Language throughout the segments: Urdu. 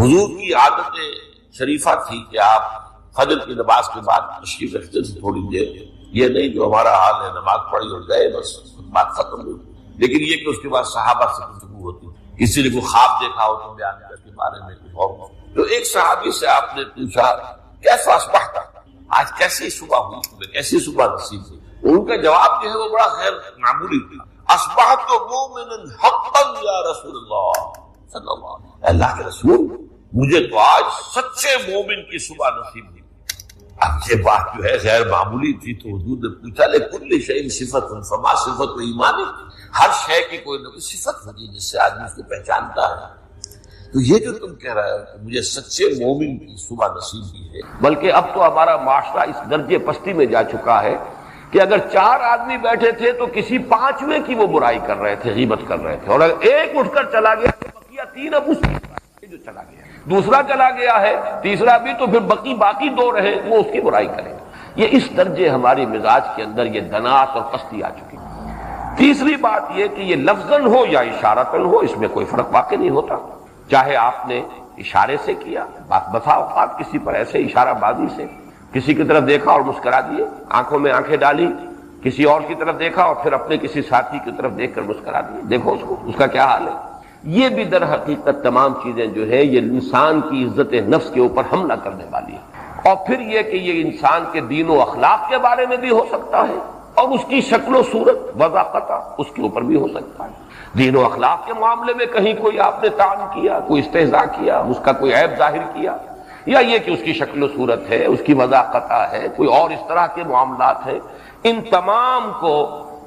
حضور کی عادت شریفہ تھی کہ آپ فجر کی نماز کے بعد تشریف رکھتے تھے تھوڑی دیر، یہ نہیں جو ہمارا حال ہے نماز پڑھی اور گئے بس بات ختم ہوئی، لیکن یہ کہ اس کے بعد صحابہ سے گفتگو ہوتی، کسی نے کوئی خواب دیکھا ہو تو بیان کے بارے میں کچھ اور۔ تو ایک صحابی سے آپ نے پوچھا کیسا اصبحت، آج کیسی صبح ہوئی تمہیں، کیسی صبح نصیب ہوئی؟ ان کا جواب جو ہے وہ بڑا غیر معمولی تھا، اصبحت مومنا حقا یا رسول اللہ صلی اللہ علیہ وسلم، اللہ کے رسول مجھے تو آج سچے مومن کی صبح نصیب ہوئی۔ اب یہ بات جو ہے غیر معمولی تھی تو حضور نے پوچھا لکل شیء صفۃ فما صفۃ ایمان، ہر شے کی کوئی نہ کوئی صفت ہوتی ہے جس سے آدمی اس کو پہچانتا ہے۔ تو یہ جو تم کہہ رہے ہو کہ مجھے سچے مومن کی صبح نصیب ہوئی ہے، بلکہ اب تو ہمارا معاشرہ اس درجے پستی میں جا چکا ہے کہ اگر 4 آدمی بیٹھے تھے تو کسی 5ویں کی وہ برائی کر رہے تھے، غیبت کر رہے تھے، اور اگر ایک اٹھ کر چلا گیا تو بقیہ 3 اب اس کی جو چلا گیا، دوسرا چلا گیا ہے، تیسرا بھی، تو پھر باقی 2 رہے وہ اس کی برائی کریں۔ یہ اس درجے ہماری مزاج کے اندر یہ دناعت اور پستی آ چکی۔ تیسری بات یہ کہ یہ لفظاً ہو یا اشارتاً ہو، اس میں کوئی فرق واقع نہیں ہوتا، چاہے آپ نے اشارے سے کیا، بسا اوقات کسی پر ایسے اشارہ بازی سے کسی کی طرف دیکھا اور مسکرا دیے، آنکھوں میں آنکھیں ڈالی، کسی اور کی طرف دیکھا اور پھر اپنے کسی ساتھی کی طرف دیکھ کر مسکرا دیے، دیکھو اس کو، اس کا کیا حال ہے۔ یہ بھی در حقیقت تمام چیزیں جو ہے یہ انسان کی عزت نفس کے اوپر حملہ کرنے والی ہے، اور پھر یہ کہ یہ انسان کے دین و اخلاق کے بارے میں بھی ہو سکتا ہے، اور اس کی شکل و صورت وضاقتہ اس کے اوپر بھی ہو سکتا ہے۔ دین و اخلاق کے معاملے میں کہیں کوئی آپ نے طعن کیا، کوئی استہزاء کیا، اس کا کوئی عیب ظاہر کیا، یا یہ کہ اس کی شکل و صورت ہے، اس کی وضاقتہ ہے، کوئی اور اس طرح کے معاملات ہیں، ان تمام کو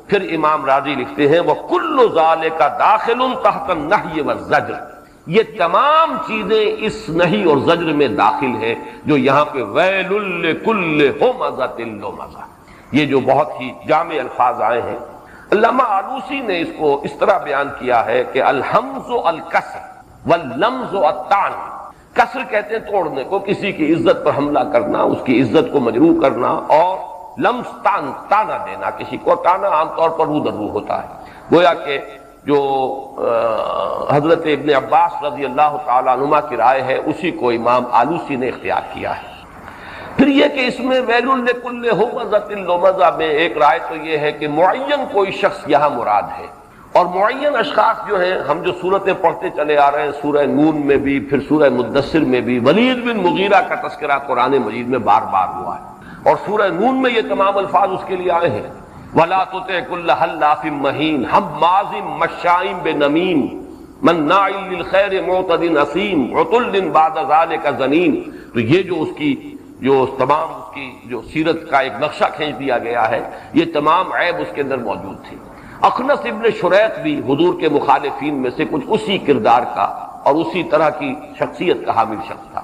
پھر امام راضی لکھتے ہیں وَكُلُّ ذَلِكَ دَاخِلٌ تَحْتَ النَّهْيِ وَالزَّجْرِ، یہ تمام چیزیں اس نہی اور زجر میں داخل ہیں جو یہاں پہ وَيْلٌ لِكُلِّ ہُمَزَةٍ لُمَزَةٍ، یہ جو بہت ہی جامع الفاظ آئے ہیں۔ علامہ آلوسی نے اس کو اس طرح بیان کیا ہے کہ الحمز الکسر واللمز الطعن، کسر کہتے ہیں توڑنے کو، کسی کی عزت پر حملہ کرنا، اس کی عزت کو مجروح کرنا، اور لمز تانا دینا، کسی کو تانا عام طور پر رو در رو ہوتا ہے، گویا کہ جو حضرت ابن عباس رضی اللہ تعالیٰ عنہما کی رائے ہے اسی کو امام آلوسی نے اختیار کیا ہے۔ پھر یہ کہ اس میں ویل لکل ہمزۃ لمزہ میں ایک رائے تو یہ ہے کہ معین کوئی شخص یہاں مراد ہے، اور معین اشخاص جو ہیں، ہم جو صورتیں پڑھتے چلے آ رہے ہیں سورہ نون میں بھی، پھر سورہ مدثر میں بھی ولید بن مغیرہ کا تذکرہ قرآن مجید میں بار بار ہوا ہے، اور سورہ نون میں یہ تمام الفاظ اس کے لیے آئے ہیں وَلَا تُطِعْ كُلَّ حَلَّافٍ مَّهِينٍ حَمَّازٍ مَّشَّاءٍ بِنَمِيمٍ مَّنَّاعٍ لِّلْخَيْرِ مُعْتَدٍ أَثِيمٍ عُتُلٍّ بَعْدَ ذَلِكَ زَنِيمٍ۔ تو یہ جو اس کی تمام اس کی جو سیرت کا ایک نقشہ کھینچ دیا گیا ہے، یہ تمام عیب اس کے اندر موجود تھی۔ اخنس ابن شریق بھی حضور کے مخالفین میں سے کچھ اسی کردار کا اور اسی طرح کی شخصیت کا حامل شخص تھا،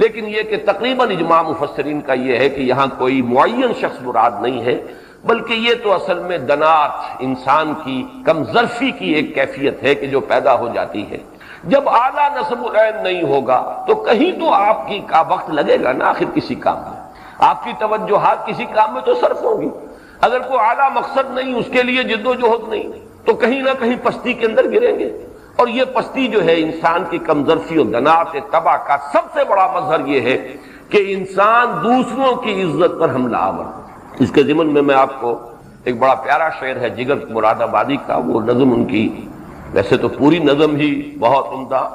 لیکن یہ کہ تقریباً اجماع مفسرین کا یہ ہے کہ یہاں کوئی معین شخص مراد نہیں ہے، بلکہ یہ تو اصل میں دنات انسان کی کم ظرفی کی ایک کیفیت ہے کہ جو پیدا ہو جاتی ہے۔ جب اعلیٰ نصب العین نہیں ہوگا تو کہیں تو آپ کی کا وقت لگے گا نا، آخر کسی کام میں آپ کی توجہات کسی کام میں تو صرف ہوگی۔ اگر کوئی اعلیٰ مقصد نہیں، اس کے لیے جد و جہد نہیں، تو کہیں نہ کہیں پستی کے اندر گریں گے، اور یہ پستی جو ہے انسان کی کم ظرفی اور دنات طبع کا سب سے بڑا مظہر یہ ہے کہ انسان دوسروں کی عزت پر حملہ آور۔ اس کے ضمن میں آپ کو ایک بڑا پیارا شعر ہے جگر مراد آبادی کا، وہ نظم ان کی ویسے تو پوری نظم ہی بہت عمدہ،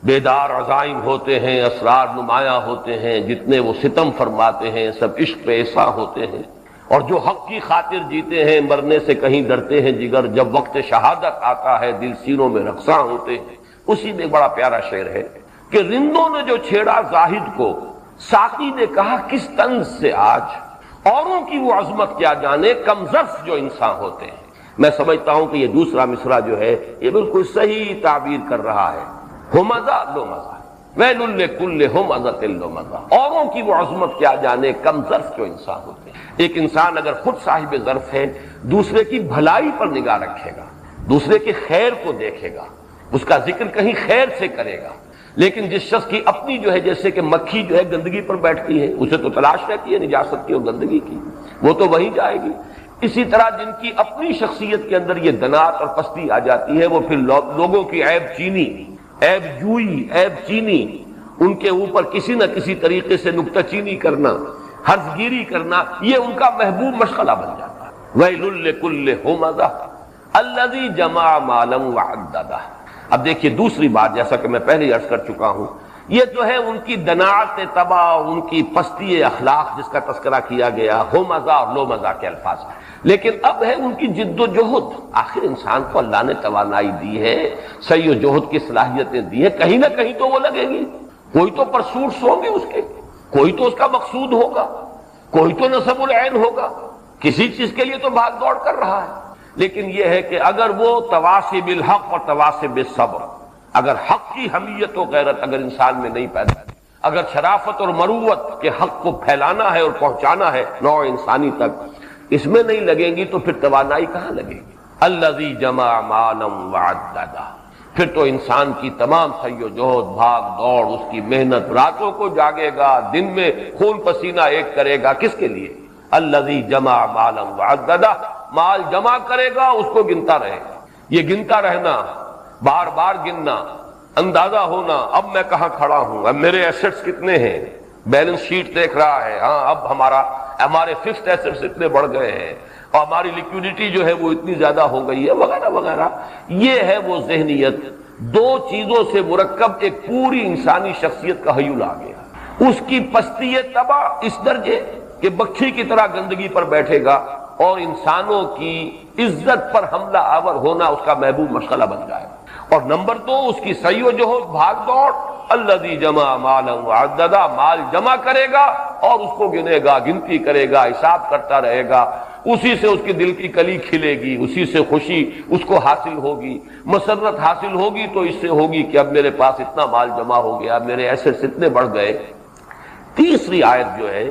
بیدار عزائم ہوتے ہیں اسرار نمایاں ہوتے ہیں، جتنے وہ ستم فرماتے ہیں سب عشق پہ ایسا ہوتے ہیں، اور جو حق کی خاطر جیتے ہیں مرنے سے کہیں ڈرتے ہیں جگر، جب وقت شہادت آتا ہے دل سینوں میں رقصاں ہوتے ہیں۔ اسی میں بڑا پیارا شعر ہے کہ رندوں نے جو چھیڑا زاہد کو، ساقی نے کہا کس طنز سے آج، اوروں کی وہ عظمت کیا جانے کم ظرف جو انسان ہوتے ہیں۔ میں سمجھتا ہوں کہ یہ دوسرا مصرع جو ہے یہ بالکل صحیح تعبیر کر رہا ہے، ہمزہ لمزہ، ویل لکل ہمزۃ لمزہ، اوروں کی وہ عظمت کیا جانے کم ظرف جو انسان ہوتے ہیں۔ ایک انسان اگر خود صاحب ظرف ہے، دوسرے کی بھلائی پر نگاہ رکھے گا، دوسرے کے خیر کو دیکھے گا، اس کا ذکر کہیں خیر سے کرے گا، لیکن جس شخص کی اپنی جو ہے جیسے کہ مکھی جو ہے گندگی پر بیٹھتی ہے، اسے تو تلاش رہتی ہے نجاست کی اور گندگی کی، وہ تو وہیں جائے گی، اسی طرح جن کی اپنی شخصیت کے اندر یہ دنات اور پستی آ جاتی ہے وہ پھر لوگوں کی عیب چینی، عیب جوئی، عیب چینی ان کے اوپر کسی نہ کسی طریقے سے نکتہ چینی کرنا، حرف گیری کرنا، یہ ان کا محبوب مشغلہ بن جاتا ہے۔ وَيْلٌ لِّكُلِّ هُمَزَةٍ الَّذِي جَمَعَ مَالًا وَعَدَّدَهُ۔ اب دیکھیے دوسری بات، جیسا کہ میں پہلے ہی عرض کر چکا ہوں، یہ جو ہے ان کی دناعت تباہ، ان کی پستی اخلاق جس کا تذکرہ کیا گیا، ہومزہ اور لومزہ کے الفاظ، لیکن اب ہے ان کی جد و جہد۔ آخر انسان کو اللہ نے توانائی دی ہے، سعی و جہد کی صلاحیتیں دی ہیں، کہیں نہ کہیں تو وہ لگیں گی، کوئی تو پرسوٹس ہوں گے اس کے، کوئی تو اس کا مقصود ہوگا، کوئی تو نصب العین ہوگا، کسی چیز کے لیے تو بھاگ دوڑ کر رہا ہے۔ لیکن یہ ہے کہ اگر وہ تواصی بالحق اور تواصی بالصبر، اگر حق کی حمیت و غیرت اگر انسان میں نہیں پیدا ہے، اگر شرافت اور مروت کے حق کو پھیلانا ہے اور پہنچانا ہے نوع انسانی تک، اس میں نہیں لگیں گی تو پھر توانائی کہاں لگے گی؟ الذی جمع مالا وعددہ، پھر تو انسان کی تمام سعی و جہد، بھاگ دوڑ، اس کی محنت، راتوں کو جاگے گا، دن میں خون پسینہ ایک کرے گا، کس کے لیے؟ الذی جمع مالا وعددہ، مال جمع کرے گا، اس کو گنتا رہے گا۔ یہ گنتا رہنا، بار بار گننا، اندازہ ہونا اب میں کہاں کھڑا ہوں، اب میرے ایسٹس کتنے ہیں، بیلنس شیٹ دیکھ رہا ہے، ہاں اب ہمارے فکسڈ ایسٹس اتنے بڑھ گئے ہیں اور ہماری لیکوڈیٹی جو ہے وہ اتنی زیادہ ہو گئی ہے، وغیرہ وغیرہ۔ یہ ہے وہ ذہنیت، دو چیزوں سے مرکب ایک پوری انسانی شخصیت کا ہیول آ گیا۔ اس کی پستی تباہ اس درجے کہ بکھی کی طرح گندگی پر بیٹھے گا اور انسانوں کی عزت پر حملہ آور ہونا اس کا محبوب مشغلہ بن جائے گا۔ اور نمبر دو، اس کی سعی و جہد، بھاگ دوڑ، الذی جمع مالا وعددہ، مال جمع کرے گا اور اس کو گنے گا، گنتی کرے گا، حساب کرتا رہے گا، اسی سے اس کے دل کی کلی کھلے گی، اسی سے خوشی اس کو حاصل ہوگی، مسرت حاصل ہوگی تو اس سے ہوگی کہ اب میرے پاس اتنا مال جمع ہو گیا، میرے ایسٹس اتنے بڑھ گئے۔ تیسری آیت جو ہے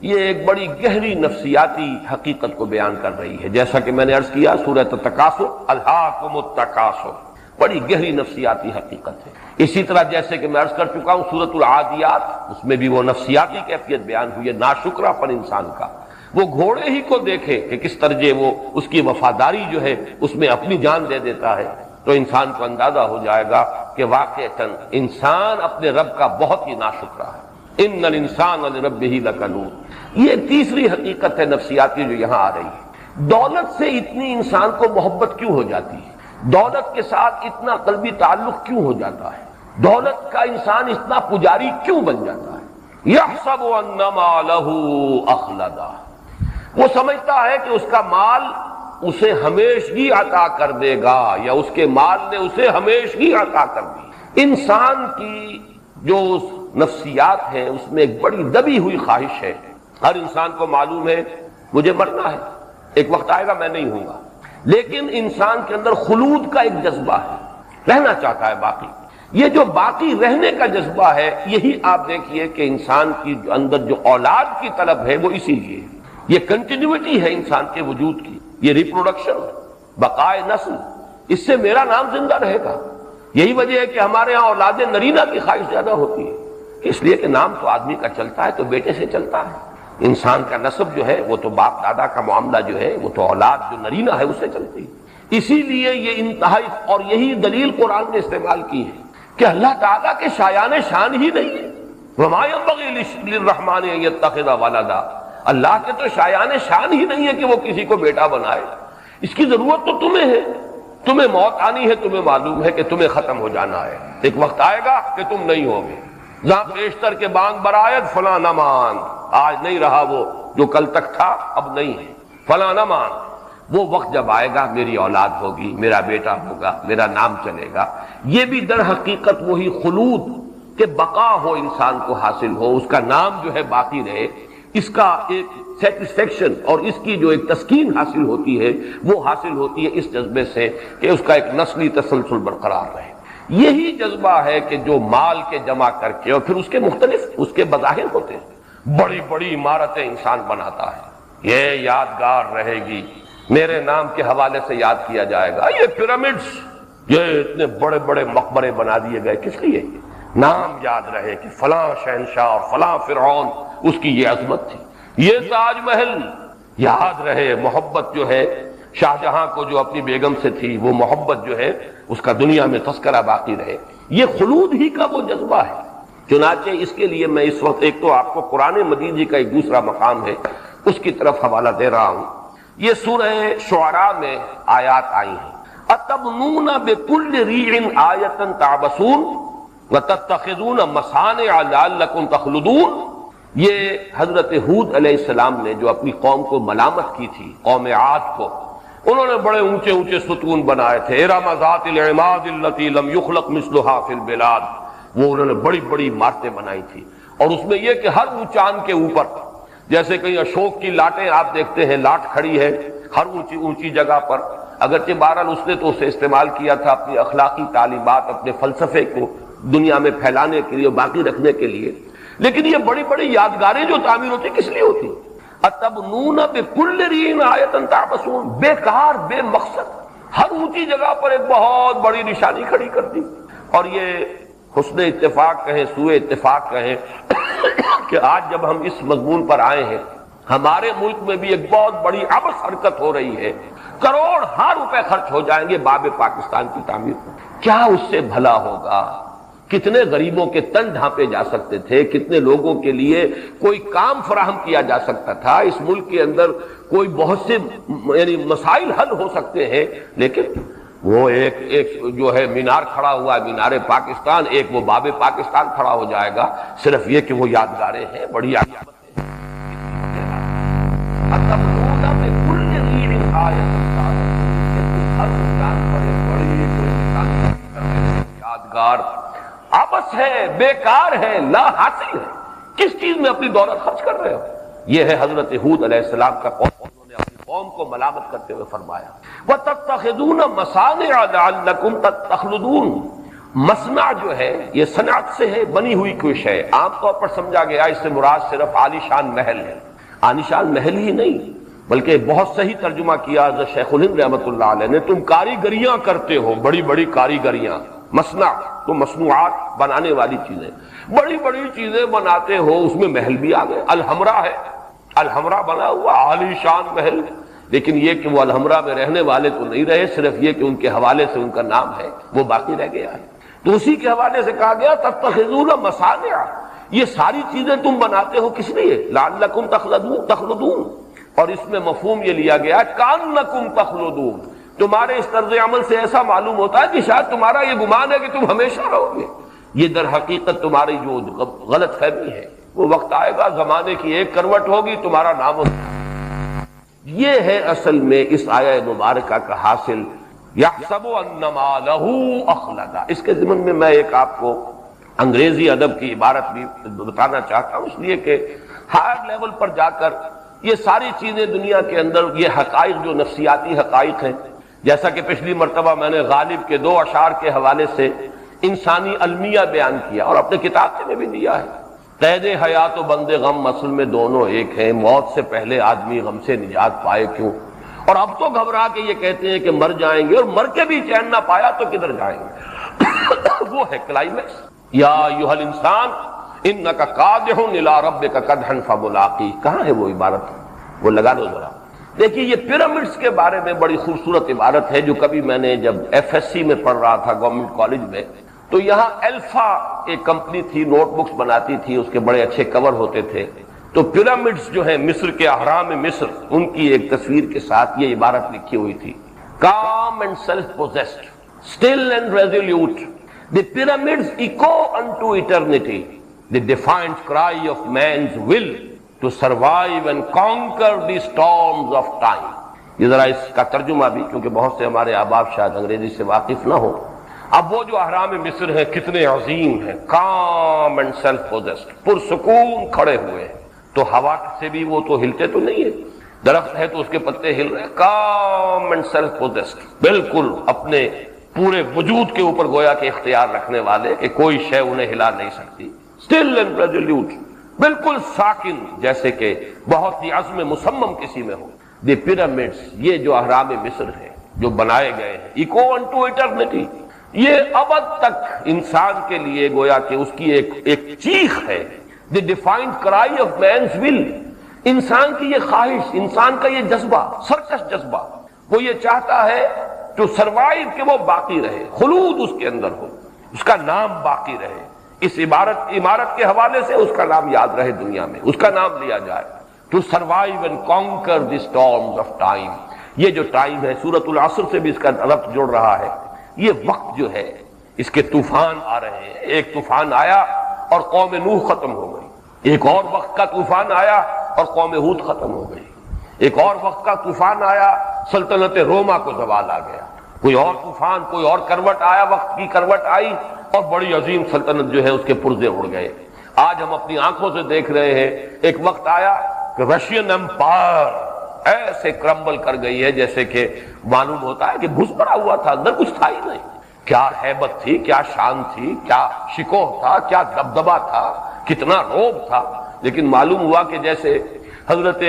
یہ ایک بڑی گہری نفسیاتی حقیقت کو بیان کر رہی ہے، جیسا کہ میں نے عرض کیا سورۃ التکاثر، الہاکم التکاثر، بڑی گہری نفسیاتی حقیقت ہے۔ اسی طرح جیسے کہ میں عرض کر چکا ہوں سورۃ العادیات، اس میں بھی وہ نفسیاتی کیفیت بیان ہوئی ہے، ناشکرا پن انسان کا۔ وہ گھوڑے ہی کو دیکھے کہ کس طرح وہ اس کی وفاداری جو ہے اس میں اپنی جان دے دیتا ہے، تو انسان کو اندازہ ہو جائے گا کہ واقعتاً انسان اپنے رب کا بہت ہی ناشکرا ہے۔ ان الانسان لربہ لکنود، یہ تیسری حقیقت ہے نفسیاتی جو یہاں آ رہی ہے۔ دولت سے اتنی انسان کو محبت کیوں ہو جاتی ہے؟ دولت کے ساتھ اتنا قلبی تعلق کیوں ہو جاتا ہے؟ دولت کا انسان اتنا پجاری کیوں بن جاتا ہے؟ یحسب ان مالہ اخلدہ، وہ سمجھتا ہے کہ اس کا مال اسے ہمیشگی عطا کر دے گا، یا اس کے مال نے اسے ہمیشگی عطا کر دی۔ انسان کی جو نفسیات ہیں اس میں ایک بڑی دبی ہوئی خواہش ہے۔ ہر انسان کو معلوم ہے مجھے مرنا ہے، ایک وقت آئے گا میں نہیں ہوں گا، لیکن انسان کے اندر خلود کا ایک جذبہ ہے، رہنا چاہتا ہے باقی۔ یہ جو باقی رہنے کا جذبہ ہے، یہی آپ دیکھیے کہ انسان کی اندر جو اولاد کی طلب ہے وہ اسی لیے ہے۔ یہ کنٹینیوٹی ہے انسان کے وجود کی، یہ ریپروڈکشن، بقائے نسل، اس سے میرا نام زندہ رہے گا۔ یہی وجہ ہے کہ ہمارے ہاں اولاد نرینہ کی خواہش زیادہ ہوتی ہے، اس لیے کہ نام تو آدمی کا چلتا ہے تو بیٹے سے چلتا ہے، انسان کا نسب جو ہے وہ تو باپ دادا کا معاملہ جو ہے وہ تو اولاد جو نرینہ ہے اس سے چلتی ہے۔ اسی لیے یہ انتہائی، اور یہی دلیل قرآن نے استعمال کی ہے کہ اللہ تعالیٰ کے شایان شان ہی نہیں ہے، وما ينبغي للرحمن ان يتخذ ولدا، اللہ کے تو شایان شان ہی نہیں ہے کہ وہ کسی کو بیٹا بنائے۔ اس کی ضرورت تو تمہیں ہے، تمہیں موت آنی ہے، تمہیں معلوم ہے کہ تمہیں ختم ہو جانا ہے، ایک وقت آئے گا کہ تم نہیں ہوگے۔ جہاں بیشتر کے بانگ برآید فلاں نمان، آج نہیں رہا وہ جو کل تک تھا اب نہیں ہے، فلاں نمان، وہ وقت جب آئے گا میری اولاد ہوگی، میرا بیٹا ہوگا، میرا نام چلے گا۔ یہ بھی در حقیقت وہی خلود کہ بقا ہو، انسان کو حاصل ہو، اس کا نام جو ہے باقی رہے، اس کا ایک سیٹسفیکشن اور اس کی جو ایک تسکین حاصل ہوتی ہے وہ حاصل ہوتی ہے اس جذبے سے کہ اس کا ایک نسلی تسلسل برقرار رہے۔ یہی جذبہ ہے کہ جو مال کے جمع کر کے اور پھر اس کے مختلف اس کے بظاہر ہوتے ہیں، بڑی بڑی عمارتیں انسان بناتا ہے، یہ یادگار رہے گی، میرے نام کے حوالے سے یاد کیا جائے گا، یہ پیرامڈز، یہ اتنے بڑے بڑے مقبرے بنا دیے گئے، کس لیے؟ نام یاد رہے کہ فلاں شہنشاہ اور فلاں فرعون اس کی یہ عظمت تھی، یہ تاج محل یاد رہے، محبت جو ہے شاہ جہاں کو جو اپنی بیگم سے تھی وہ محبت جو ہے اس کا دنیا میں تذکرہ باقی رہے۔ یہ خلود ہی کا وہ جذبہ ہے چنانچہ اس کے لیے میں اس وقت ایک تو آپ کو قرآن مجید جی کا ایک دوسرا مقام ہے اس کی طرف حوالہ دے رہا ہوں. یہ سورہ شعراء میں آیات آئی ہیں. اتبنون بکل ریع آیۃ تعبثون وتتخذون مصانع لعلکم تخلدون. یہ حضرت ہود علیہ السلام نے جو اپنی قوم کو ملامت کی تھی، قوم عاد کو، انہوں نے بڑے اونچے اونچے ستون بنائے تھے. ارم ذات العماد التي لم يخلق مثلها في البلاد. وہ انہوں نے بڑی بڑی عمارتیں بنائی تھی، اور اس میں یہ کہ ہر اونچان کے اوپر، جیسے کہیں اشوک کی لاٹیں آپ دیکھتے ہیں، لاٹ کھڑی ہے ہر اونچی اونچی جگہ پر. اگرچہ بہرحال اس نے تو اسے استعمال کیا تھا اپنی اخلاقی تعلیمات، اپنے فلسفے کو دنیا میں پھیلانے کے لیے، باقی رکھنے کے لیے. لیکن یہ بڑی بڑی یادگاریں جو تعمیر ہوتی کس لیے ہوتی؟ اتبنون بکل ریع آیۃ تعبثون. بیکار، بے مقصد، ہر اونچی جگہ پر ایک بہت بڑی نشانی کھڑی کر دی. اور یہ حسن اتفاق کہیں، سوء اتفاق کہیں کہ آج جب ہم اس مضمون پر آئے ہیں، ہمارے ملک میں بھی ایک بہت بڑی عبث حرکت ہو رہی ہے. کروڑ ہار روپے خرچ ہو جائیں گے باب پاکستان کی تعمیر پر. کیا اس سے بھلا ہوگا؟ کتنے غریبوں کے تن ڈھانپے جا سکتے تھے، کتنے لوگوں کے لیے کوئی کام فراہم کیا جا سکتا تھا. اس ملک کے اندر کوئی بہت سے یعنی مسائل حل ہو سکتے ہیں. لیکن وہ ایک جو ہے مینار کھڑا ہوا ہے، مینار پاکستان، ایک وہ باب پاکستان کھڑا ہو جائے گا، صرف یہ کہ وہ یادگاریں ہیں. بڑی یادگار آپس ہے، بیکار ہے، لا حاصل ہے. کس چیز میں اپنی دولت خرچ کر رہے ہو؟ یہ ہے حضرت ہود علیہ السلام کا قول. انہوں نے اپنی قوم کو ملامت کرتے ہوئے فرمایا وَتَتَّخِذُونَ مَصَانِعَ لَعَلَّكُمْ تَخْلُدُونَ. مصنع جو ہے یہ صنعت سے ہے، بنی ہوئی کوئی شے. عام طور پر سمجھا گیا اس سے مراد صرف عالی شان محل ہے. عالی شان محل ہی نہیں بلکہ بہت صحیح ترجمہ کیا حضرت شیخ الہند رحمۃ اللہ علیہ نے. تم کاریگریاں کرتے ہو، بڑی بڑی کاریگریاں. مصنع تو مصنوعات، بنانے والی چیزیں، بڑی بڑی چیزیں بناتے ہو. اس میں محل بھی آ گئے. الحمرا ہے، الحمرا بنا ہوا عالی شان محل. لیکن یہ کہ وہ الحمرا میں رہنے والے تو نہیں رہے، صرف یہ کہ ان کے حوالے سے ان کا نام ہے وہ باقی رہ گیا ہے. تو اسی کے حوالے سے کہا گیا تتخذون مصانع. یہ ساری چیزیں تم بناتے ہو کس لیے؟ لعلکم تخلدون. اور اس میں مفہوم یہ لیا گیا کانکم تخلدون. تمہارے اس طرز عمل سے ایسا معلوم ہوتا ہے کہ شاید تمہارا یہ گمان ہے کہ تم ہمیشہ رہو گے. یہ در حقیقت تمہاری جو غلط فہمی ہے. وہ وقت آئے گا، زمانے کی ایک کروٹ ہوگی، تمہارا نام ہوگا. یہ ہے اصل میں اس آیہ مبارکہ کا حاصل. یحسب ان مالہ اخلدا. اس کے ضمن میں میں ایک آپ کو انگریزی ادب کی عبارت بھی بتانا چاہتا ہوں، اس لیے کہ ہائر لیول پر جا کر یہ ساری چیزیں دنیا کے اندر، یہ حقائق جو نفسیاتی حقائق ہیں، جیسا کہ پچھلی مرتبہ میں نے غالب کے 2 اشعار کے حوالے سے انسانی المیہ بیان کیا اور اپنے کتاب میں بھی دیا ہے. قید حیات و بند غم اصل میں دونوں ایک ہیں. موت سے پہلے آدمی غم سے نجات پائے کیوں؟ اور اب تو گھبرا کے یہ کہتے ہیں کہ مر جائیں گے، اور مر کے بھی چین نہ پایا تو کدھر جائیں گے؟ وہ ہے کلائمیکس. یا ایھا الانسان انک کادح الی ربک کدحا فملاقیہ. کہاں ہے وہ عبارت؟ وہ لگا دو ذرا. دیکھیے یہ پیرامڈز کے بارے میں بڑی خوبصورت عبارت ہے جو کبھی میں نے جب ایف ایس سی میں پڑھ رہا تھا گورنمنٹ کالج میں، تو یہاں الفا ایک کمپنی تھی، نوٹ بکس بناتی تھی، اس کے بڑے اچھے کور ہوتے تھے. تو پیرامڈز جو ہیں مصر کے اہرام مصر، ان کی ایک تصویر کے ساتھ یہ عبارت لکھی ہوئی تھی: calm and self-possessed, still and resolute, the pyramids echo unto eternity, the defiant cry of man's will to survive and conquer the storms of time. یہ ذرا اس کا ترجمہ بھی، کیونکہ بہت سے ہمارے احباب شاید انگریزی سے واقف نہ ہو. اب وہ جو اہرام مصر ہیں کتنے عظیم ہیں، calm and self-possessed، پرسکون کھڑے ہوئے ہیں. تو ہوا سے بھی وہ تو ہلتے تو نہیں ہے، درخت ہے تو اس کے پتے ہل رہے. calm and self-possessed، بالکل اپنے پورے وجود کے اوپر گویا کہ اختیار رکھنے والے کہ کوئی شے انہیں ہلا نہیں سکتی. still and resolute، بالکل ساکن، جیسے کہ بہت ہی عزم مصمم کسی میں ہو. دی پyramids، یہ جو اہرام مصر ہیں جو بنائے گئے ہیں، echo unto eternity، یہ ابد تک انسان کے لیے گویا کہ اس کی ایک چیخ ہے. دی ڈیفائنڈ کرائی آف مینز ول، انسان کی یہ خواہش، انسان کا یہ جذبہ، سرکش جذبہ، وہ یہ چاہتا ہے ٹو سروائیو، کہ وہ باقی رہے، خلود اس کے اندر ہو، اس کا نام باقی رہے. اس عمارت کے حوالے سے اس کا نام یاد رہے دنیا میں، اس کا نام لیا جائے. To survive and conquer the storms of time. یہ جو ٹائم ہے سورۃ العصر سے بھی اس کا ربط جڑ رہا ہے. یہ وقت جو ہے اس کے طوفان آ رہے ہیں. ایک طوفان آیا اور قوم نوح ختم ہو گئی. ایک اور وقت کا طوفان آیا اور قوم ہود ختم ہو گئی. ایک اور وقت کا طوفان آیا، سلطنت روما کو زوال آ گیا. کوئی اور طوفان، کوئی اور کروٹ آیا، وقت کی کروٹ آئی اور بڑی عظیم سلطنت جو ہے اس کے پرزے اڑ گئے. آج ہم اپنی آنکھوں سے دیکھ رہے ہیں ایک وقت آیا کہ رشین امپائر ایسے کرمبل کر گئی ہے جیسے کہ معلوم ہوتا ہے کہ گھس پڑا ہوا تھا، اندر کچھ تھا ہی نہیں. کیا ہیبت تھی، کیا شان تھی، کیا شکوہ تھا، کیا دبدبہ تھا، کتنا روب تھا. لیکن معلوم ہوا کہ جیسے حضرت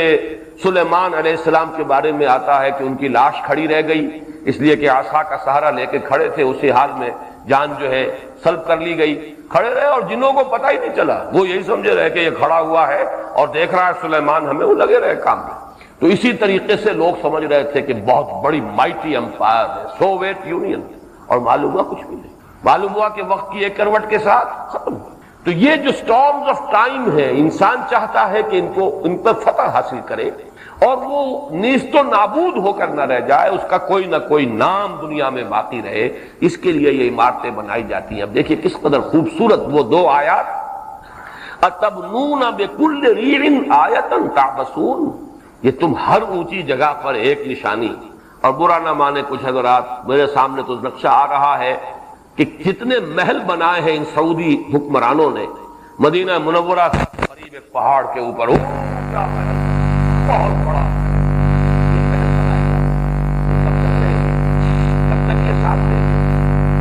سلیمان علیہ السلام کے بارے میں آتا ہے کہ ان کی لاش کھڑی رہ گئی اس لیے کہ عصا کا سہارا لے کے کھڑے تھے، اسی حال میں جان جو ہے سلب کر لی گئی. کھڑے رہے اور جنوں کو پتہ ہی نہیں چلا، وہ یہی سمجھے رہے کہ یہ کھڑا ہوا ہے اور دیکھ رہا ہے سلیمان ہمیں، وہ لگے رہے کام میں. تو اسی طریقے سے لوگ سمجھ رہے تھے کہ بہت بڑی مائٹی امپائر ہے سوویت یونین، اور معلوم ہوا کچھ بھی نہیں. معلوم ہوا کہ وقت کی ایک کروٹ کے ساتھ ختم. تو یہ جو سٹارمز آف ٹائم ہے، انسان چاہتا ہے کہ ان پر فتح حاصل کرے اور وہ نیست و نابود ہو کر نہ رہ جائے، اس کا کوئی نہ کوئی نام دنیا میں باقی رہے. اس کے لیے یہ عمارتیں بنائی جاتی ہیں. اب دیکھیے کس قدر خوبصورت وہ دو آیات، اَتَبْنُونَ بِكُلِّ رِیعٍ آیَةً تَعْبَثُونَ. یہ تم ہر اونچی جگہ پر ایک نشانی. اور برا نہ مانے کچھ حضرات، میرے سامنے تو نقشہ آ رہا ہے کہ کتنے محل بنائے ہیں ان سعودی حکمرانوں نے. مدینہ منورہ سے قریب ایک پہاڑ کے اوپر بہت بڑا یہ محل بنایا. کب تک یہ ساتھ دیں گے؟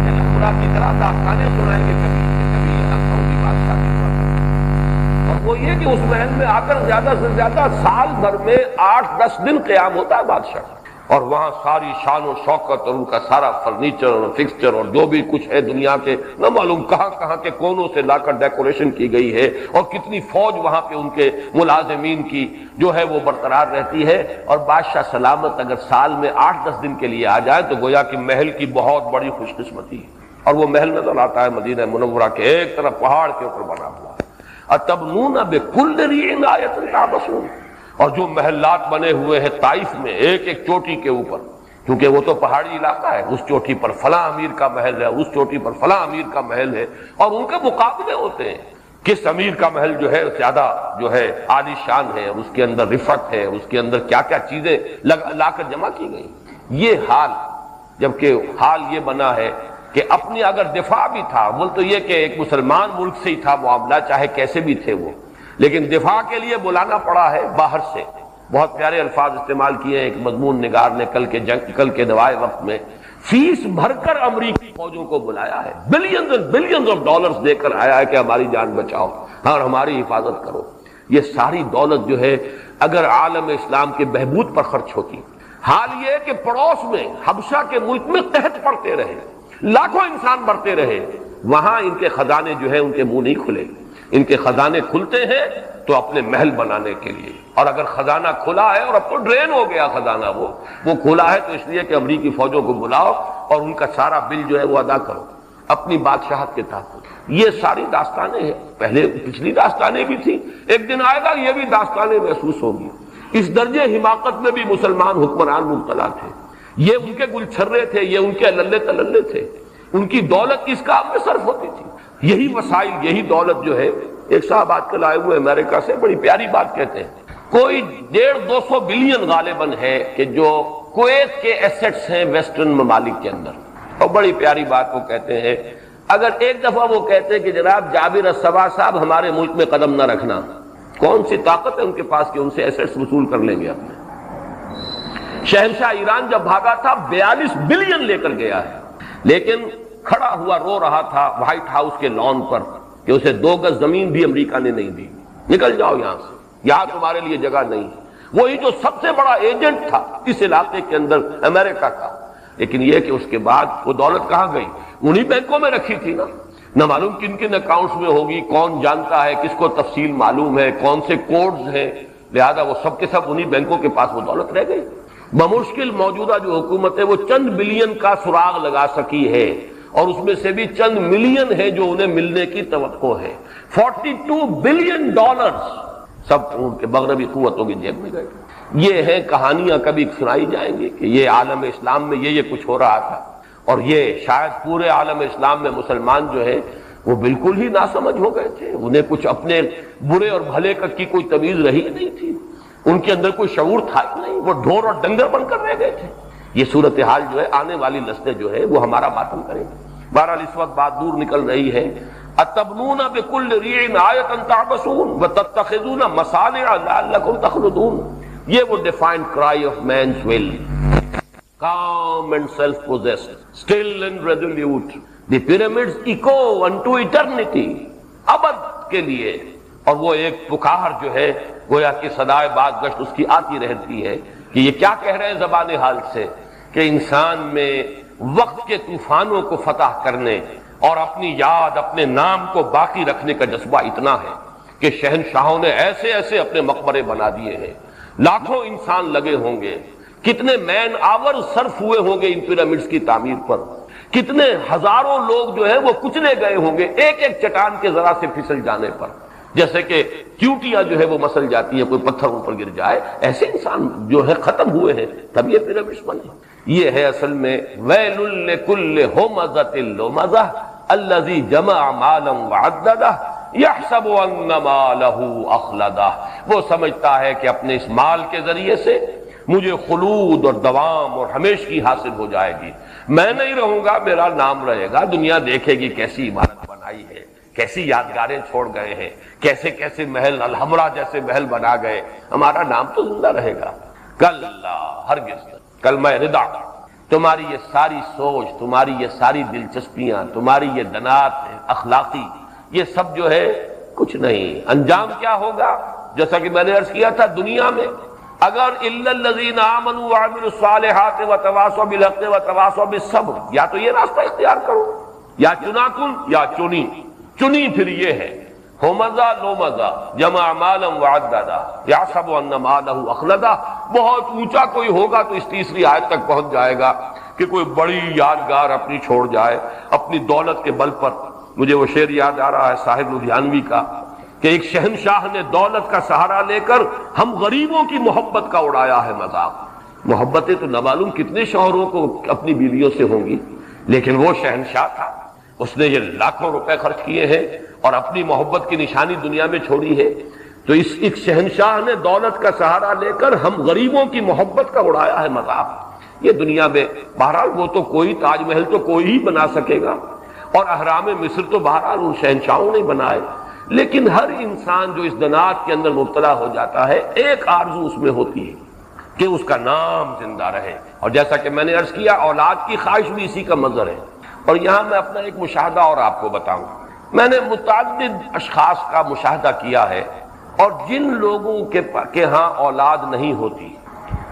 یہ پورا کی طرح داستانیں سنائیں گے کبھی یہاں سعودی بادشاہ کی بات. اور وہ یہ کہ اس محل میں آ کر زیادہ سے زیادہ سال بھر میں 8-10 دن قیام ہوتا ہے بادشاہ، اور وہاں ساری شان و شوکت اور ان کا سارا فرنیچر اور فکسچر اور جو بھی کچھ ہے دنیا کے نہ معلوم کہاں کہاں کے کونوں سے لا کر ڈیکوریشن کی گئی ہے، اور کتنی فوج وہاں پہ ان کے ملازمین کی جو ہے وہ برقرار رہتی ہے. اور بادشاہ سلامت اگر سال میں 8-10 دن کے لیے آ جائے تو گویا کہ محل کی بہت بڑی خوش قسمتی ہے. اور وہ محل نظر آتا ہے مدینہ منورہ کے ایک طرف پہاڑ کے اوپر بنا ہوا. اَتَبْنُونَ بِكُلِّ رِیعٍ آیَةً تَعْبَثُونَ. اور جو محلات بنے ہوئے ہیں طائف میں ایک ایک چوٹی کے اوپر، کیونکہ وہ تو پہاڑی علاقہ ہے، اس چوٹی پر فلاں امیر کا محل ہے، اس چوٹی پر فلاں امیر کا محل ہے، اور ان کے مقابلے ہوتے ہیں کس امیر کا محل جو ہے زیادہ جو ہے عالی شان ہے، اس کے اندر رفعت ہے، اس کے اندر کیا کیا چیزیں لا کر جمع کی گئی. یہ حال، جبکہ حال یہ بنا ہے کہ اپنی اگر دفاع بھی تھا، بول تو یہ کہ ایک مسلمان ملک سے ہی تھا معاملہ، چاہے کیسے بھی تھے وہ، لیکن دفاع کے لیے بلانا پڑا ہے باہر سے. بہت پیارے الفاظ استعمال کیے ہیں ایک مضمون نگار نے کل کے دوائے وقت میں. فیس بھر کر امریکی فوجوں کو بلایا ہے، billions and billions of dollars دے کر آیا ہے کہ ہماری جان بچاؤ اور ہماری حفاظت کرو. یہ ساری دولت جو ہے اگر عالم اسلام کے بہبود پر خرچ ہوتی. حال یہ کہ پڑوس میں حبشہ کے ملک میں قحط پڑتے رہے، لاکھوں انسان مرتے رہے، وہاں ان کے خزانے جو ہے ان کے منہ نہیں کھلے. ان کے خزانے کھلتے ہیں تو اپنے محل بنانے کے لیے، اور اگر خزانہ کھلا ہے اور اب تو ڈرین ہو گیا خزانہ، وہ کھلا ہے تو اس لیے کہ امریکی فوجوں کو بلاؤ اور ان کا سارا بل جو ہے وہ ادا کرو اپنی بادشاہت کے تحت. یہ ساری داستانیں ہیں، پہلے پچھلی داستانیں بھی تھیں، ایک دن آئے گا یہ بھی داستانیں محسوس ہوگی. اس درجے حماقت میں بھی مسلمان حکمران مبتلا تھے. یہ ان کے گلچھرے تھے، یہ ان کے للے تللے تھے، ان کی دولت کس کام میں صرف ہوتی تھی. یہی وسائل، یہی دولت جو ہے، ایک صاحب آج کل آئے ہوئے امریکہ سے بڑی پیاری بات کہتے ہیں، کوئی 150-200 بلین غالباً ہے کہ جو کویت کے ایسٹس ہیں ویسٹرن ممالک کے اندر. اور بڑی پیاری بات وہ کہتے ہیں، اگر ایک دفعہ وہ کہتے ہیں کہ جناب جابر الصباح صاحب ہمارے ملک میں قدم نہ رکھنا، کون سی طاقت ہے ان کے پاس کہ ان سے ایسٹس وصول کر لیں گے اپنے. شہنشاہ ایران جب بھاگا تھا 42 بلین لے کر گیا ہے، لیکن کھڑا ہوا رو رہا تھا وائٹ ہاؤس کے لان پر کہ اسے 2 گز زمین بھی امریکہ نے نہیں دی، نکل جاؤ یہاں سے، یہاں تمہارے لیے جگہ نہیں. وہی جو سب سے بڑا ایجنٹ تھا اس علاقے کے اندر امریکہ کا. لیکن یہ کہ اس کے بعد وہ دولت کہاں گئی؟ انہی بینکوں میں رکھی تھی نا. نہ معلوم کن کن اکاؤنٹس میں ہوگی، کون جانتا ہے، کس کو تفصیل معلوم ہے، کون سے کوڈز ہیں. لہذا وہ سب کے سب انہی بینکوں کے پاس وہ دولت رہ گئی. بمشکل موجودہ جو حکومت ہے وہ چند بلین کا سراغ لگا سکی ہے. اور اس میں سے بھی چند ملین ہیں جو انہیں ملنے کی توقع ہے۔ $42 بلین سب ان کے مغربی قوتوں کی جیب میں گئے۔ یہ ہیں کہانیاں کبھی سنائی جائیں گی کہ یہ عالم اسلام میں یہ کچھ ہو رہا تھا، اور یہ شاید پورے عالم اسلام میں مسلمان جو ہے وہ بالکل ہی ناسمجھ ہو گئے تھے، انہیں کچھ اپنے برے اور بھلے کی کوئی تمیز رہی نہیں تھی، ان کے اندر کوئی شعور تھا ہی نہیں، وہ ڈھور اور ڈنگر بن کر رہ گئے تھے۔ یہ صورتحال جو ہے آنے والی نسلیں جو ہے وہ ہمارا ماتم کریں گے۔ بہرحال اس وقت بات دور نکل رہی ہے۔ اتبنون بکل ریع آیۃ تعبثون وتتخذون مصانع لعلکم تخلدون، یہ وہ defined cry of man's will، calm and self-possessed, still and resolute. The pyramids echo unto eternity. ابد کے لیے، اور وہ ایک پکار جو ہے گویا کہ صدائے بازگشت اس کی آتی رہتی ہے کہ یہ کیا کہہ رہے ہیں زبان حال سے، کہ انسان میں وقت کے طوفانوں کو فتح کرنے اور اپنی یاد، اپنے نام کو باقی رکھنے کا جذبہ اتنا ہے کہ شہنشاہوں نے ایسے ایسے اپنے مقبرے بنا دیے ہیں، لاکھوں انسان لگے ہوں گے، کتنے مین آور صرف ہوئے ہوں گے ان پیرامڈز کی تعمیر پر، کتنے ہزاروں لوگ جو ہے وہ کچلے گئے ہوں گے ایک ایک چٹان کے ذرا سے پھسل جانے پر، جیسے کہ چیوٹیاں جو ہے وہ مسل جاتی ہے، کوئی پتھر اوپر گر جائے، ایسے انسان جو ہے ختم ہوئے ہیں، تب یہ پیرامڈز بنے۔ یہ ہے اصل میں ویل لکل ہمزۃ لمزہ الذی جمع مالا وعددہ یحسب ان مالہ اخلدہ، وہ سمجھتا ہے کہ اپنے اس مال کے ذریعے سے مجھے خلود اور دوام اور ہمیشگی حاصل ہو جائے گی، میں نہیں رہوں گا، میرا نام رہے گا، دنیا دیکھے گی کیسی عمارت بنائی ہے، کیسی یادگاریں چھوڑ گئے ہیں، کیسے کیسے محل، الحمرا جیسے محل بنا گئے، ہمارا نام تو زندہ رہے گا۔ کلا ہرگز، کلمہ ردا، تمہاری یہ ساری سوچ، تمہاری یہ ساری دلچسپیاں، تمہاری یہ دنات اخلاقی، یہ سب جو ہے کچھ نہیں، انجام کیا ہوگا؟ جیسا کہ میں نے عرض کیا تھا، دنیا میں اگر الا الذین آمنوا وعملوا الصالحات وتواصوا بالحق وتواصوا بالصبر، یا تو یہ راستہ اختیار کرو، یا چنا کن یا چنی پھر یہ ہے ہمزہ لومزہ جمع مالا وعددہ یحسب ان مالہ اخلدہ، بہت اونچا کوئی ہوگا تو اس تیسری آیت تک پہنچ جائے گا کہ کوئی بڑی یادگار اپنی چھوڑ جائے اپنی دولت کے بل پر۔ مجھے وہ شعر یاد آ رہا ہے صاحب لدھیانوی کا کہ ایک شہنشاہ نے دولت کا سہارا لے کر ہم غریبوں کی محبت کا اڑایا ہے مذاق۔ محبتیں تو نہ معلوم کتنے شوہروں کو اپنی بیویوں سے ہوں گی، لیکن وہ شہنشاہ تھا، اس نے یہ لاکھوں روپے خرچ کیے ہیں اور اپنی محبت کی نشانی دنیا میں چھوڑی ہے۔ تو اس ایک شہنشاہ نے دولت کا سہارا لے کر ہم غریبوں کی محبت کا اڑایا ہے مذاق۔ یہ دنیا میں بہرحال وہ تو کوئی تاج محل تو کوئی ہی بنا سکے گا، اور اہرام مصر تو بہرحال ان شہنشاہوں نے بنائے، لیکن ہر انسان جو اس دنات کے اندر مبتلا ہو جاتا ہے ایک آرزو اس میں ہوتی ہے کہ اس کا نام زندہ رہے، اور جیسا کہ میں نے عرض کیا اولاد کی خواہش بھی اسی کا مظہر ہے۔ اور یہاں میں اپنا ایک مشاہدہ اور آپ کو بتاؤں، میں نے متعدد اشخاص کا مشاہدہ کیا ہے، اور جن لوگوں کے ہاں اولاد نہیں ہوتی،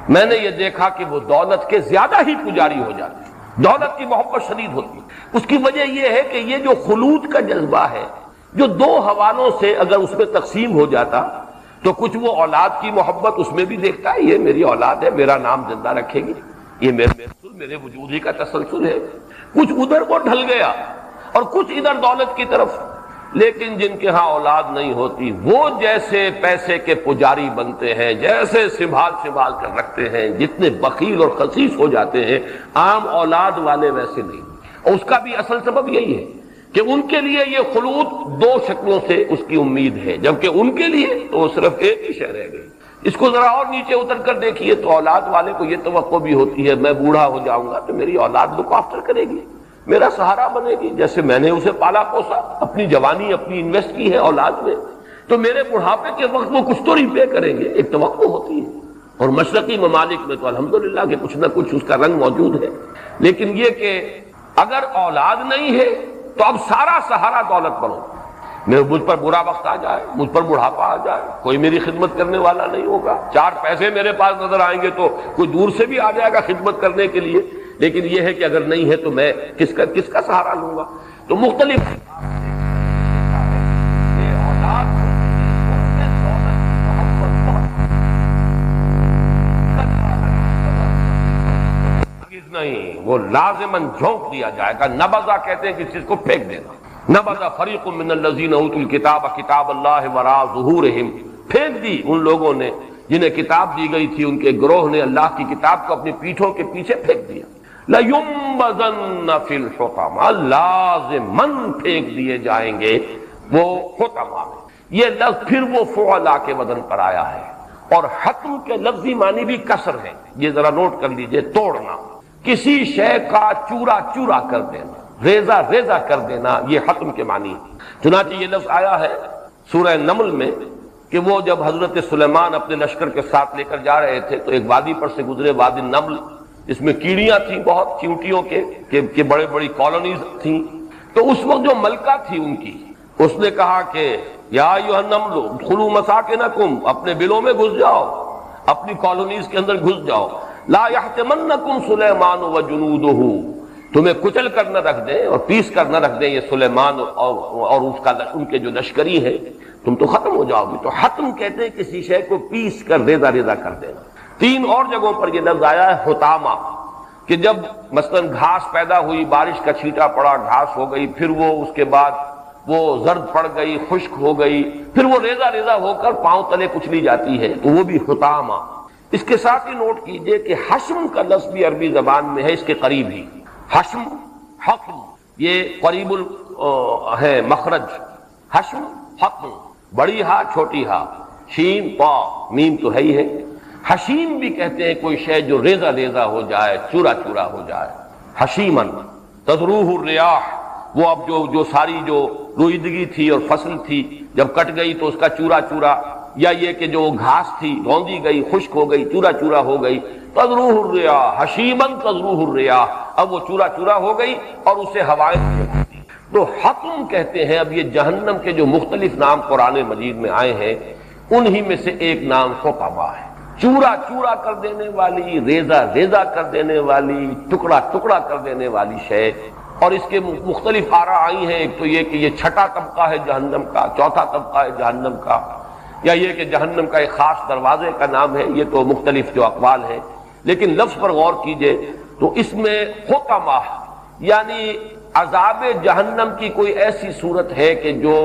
میں نے یہ دیکھا کہ وہ دولت کے زیادہ ہی پجاری ہو جاتے ہیں، دولت کی محبت شدید ہوتی ہے۔ اس کی وجہ یہ ہے کہ یہ جو خلود کا جذبہ ہے، جو دو حوالوں سے اگر اس میں تقسیم ہو جاتا تو کچھ وہ اولاد کی محبت اس میں بھی دیکھتا ہے، یہ میری اولاد ہے، میرا نام زندہ رکھے گی، یہ میرے وجود ہی کا تسلسل ہے، کچھ ادھر وہ ڈھل گیا اور کچھ ادھر دولت کی طرف۔ لیکن جن کے ہاں اولاد نہیں ہوتی وہ جیسے پیسے کے پجاری بنتے ہیں، جیسے سنبھال کر رکھتے ہیں، جتنے بخیل اور خسیس ہو جاتے ہیں، عام اولاد والے ویسے نہیں۔ اور اس کا بھی اصل سبب یہی ہے کہ ان کے لیے یہ خلود دو شکلوں سے اس کی امید ہے، جبکہ ان کے لیے تو صرف ایک ہی شے رہ گئی۔ اس کو ذرا اور نیچے اتر کر دیکھیے تو اولاد والے کو یہ توقع بھی ہوتی ہے میں بوڑھا ہو جاؤں گا تو میری اولاد لک آفٹر کرے گی، میرا سہارا بنے گی، جیسے میں نے اسے پالا پوسا، اپنی جوانی اپنی انویسٹ کی ہے اولاد میں، تو میرے بڑھاپے کے وقت وہ کچھ تو ریپے کریں گے، ایک توقع ہوتی ہے۔ اور مشرقی ممالک میں تو الحمدللہ کہ کچھ نہ کچھ اس کا رنگ موجود ہے۔ لیکن یہ کہ اگر اولاد نہیں ہے تو اب سارا سہارا دولت پر ہو، مجھ پر برا وقت آ جائے، مجھ پر بڑھاپا آ جائے، کوئی میری خدمت کرنے والا نہیں ہوگا، چار پیسے میرے پاس نظر آئیں گے تو کوئی دور سے بھی آ جائے گا خدمت کرنے کے لیے، لیکن یہ ہے کہ اگر نہیں ہے تو میں کس کا سہارا لوں گا۔ تو مختلف نہیں، وہ لازماً جھونک دیا جائے گا. نبذا کہتے ہیں کس چیز کو پھینک دینا. نبذ فریق من الذین اوتوا الکتاب کتاب اللہ وراء ظہورہم، پھینک دی ان لوگوں نے جنہیں کتاب دی گئی تھی، ان کے گروہ نے اللہ کی کتاب کو اپنی پیٹھوں کے پیچھے پھینک دیا. لَيُنبَذَنَّ فِي الْحُطَمَةِ، لازماً پھینک دیے جائیں گے وہ حطمہ میں. یہ لفظ پھر وہ فعلا کے وزن پر آیا ہے، اور حتم کے لفظی معنی بھی کسر ہے. یہ ذرا نوٹ کر لیجئے، توڑنا، کسی شے کا چورا چورا کر دینا، ریزہ ریزہ کر دینا، یہ حتم کے معنی. چنانچہ یہ لفظ آیا ہے سورہ نمل میں کہ وہ جب حضرت سلیمان اپنے لشکر کے ساتھ لے کر جا رہے تھے تو ایک وادی پر سے گزرے، وادی نمل، اس میں کیڑیاں تھیں بہت، چیونٹیوں کے بڑے بڑی کالونیز تھیں. تو اس وقت جو ملکہ تھی ان کی، اس نے کہا کہ یا ایھا النمل ادخلوا مساکنکم، اپنے بلوں میں گھس جاؤ، اپنی کالونیز کے اندر گھس جاؤ. لا یحطمنکم سلیمان وجنودہ، تمہیں کچل کر نہ رکھ دیں اور پیس کر نہ رکھ دیں یہ سلیمان اور ان کے جو لشکری ہیں، تم تو ختم ہو جاؤ گی. تو حتم کہتے ہیں کسی شے کو پیس کر ریزہ ریزہ کر دینا. 3 اور جگہوں پر یہ لفظ آیا ہے حطامہ، کہ جب مثلا گھاس پیدا ہوئی، بارش کا چھینٹا پڑا، گھاس ہو گئی، پھر وہ اس کے بعد وہ زرد پڑ گئی، خشک ہو گئی، پھر وہ ریزہ ریزہ ہو کر پاؤں تلے کچلی جاتی ہے، تو وہ بھی حطامہ. اس کے ساتھ ہی نوٹ کیجئے کہ حشم کا لفظ بھی عربی زبان میں ہے اس کے قریب ہی. حشم، حقم، یہ قریب ہے مخرج. حشم، حقم، بڑی ہا چھوٹی ہا، شین پا میم تو ہے ہی ہے. حشیم بھی کہتے ہیں کوئی شے جو ریزہ ریزہ ہو جائے، چورا چورا ہو جائے. حشیمن تذروہ الریاح، وہ اب جو ساری جو روئیدگی تھی اور فصل تھی جب کٹ گئی تو اس کا چورا چورا، یا یہ کہ جو گھاس تھی روندی گئی، خشک ہو گئی، چورا چورا ہو گئی. تذروہ الریاح، حشیمن تذروہ الریاح، اب وہ چورا چورا ہو گئی اور اسے ہوائیں. تو حتم کہتے ہیں. اب یہ جہنم کے جو مختلف نام قرآن مجید میں آئے ہیں انہی میں سے ایک نام حطمہ ہے. چورا چورا کر دینے والی، ریزہ ریزہ کر دینے والی، ٹکڑا ٹکڑا کر دینے والی شے. اور اس کے مختلف آراء آئی ہیں. ایک تو یہ کہ یہ 6واں طبقہ ہے جہنم کا، 4تھا طبقہ ہے جہنم کا، یا یہ کہ جہنم کا ایک خاص دروازے کا نام ہے. یہ تو مختلف جو اقوال ہیں، لیکن لفظ پر غور کیجئے تو اس میں حطمہ یعنی عذاب جہنم کی کوئی ایسی صورت ہے کہ جو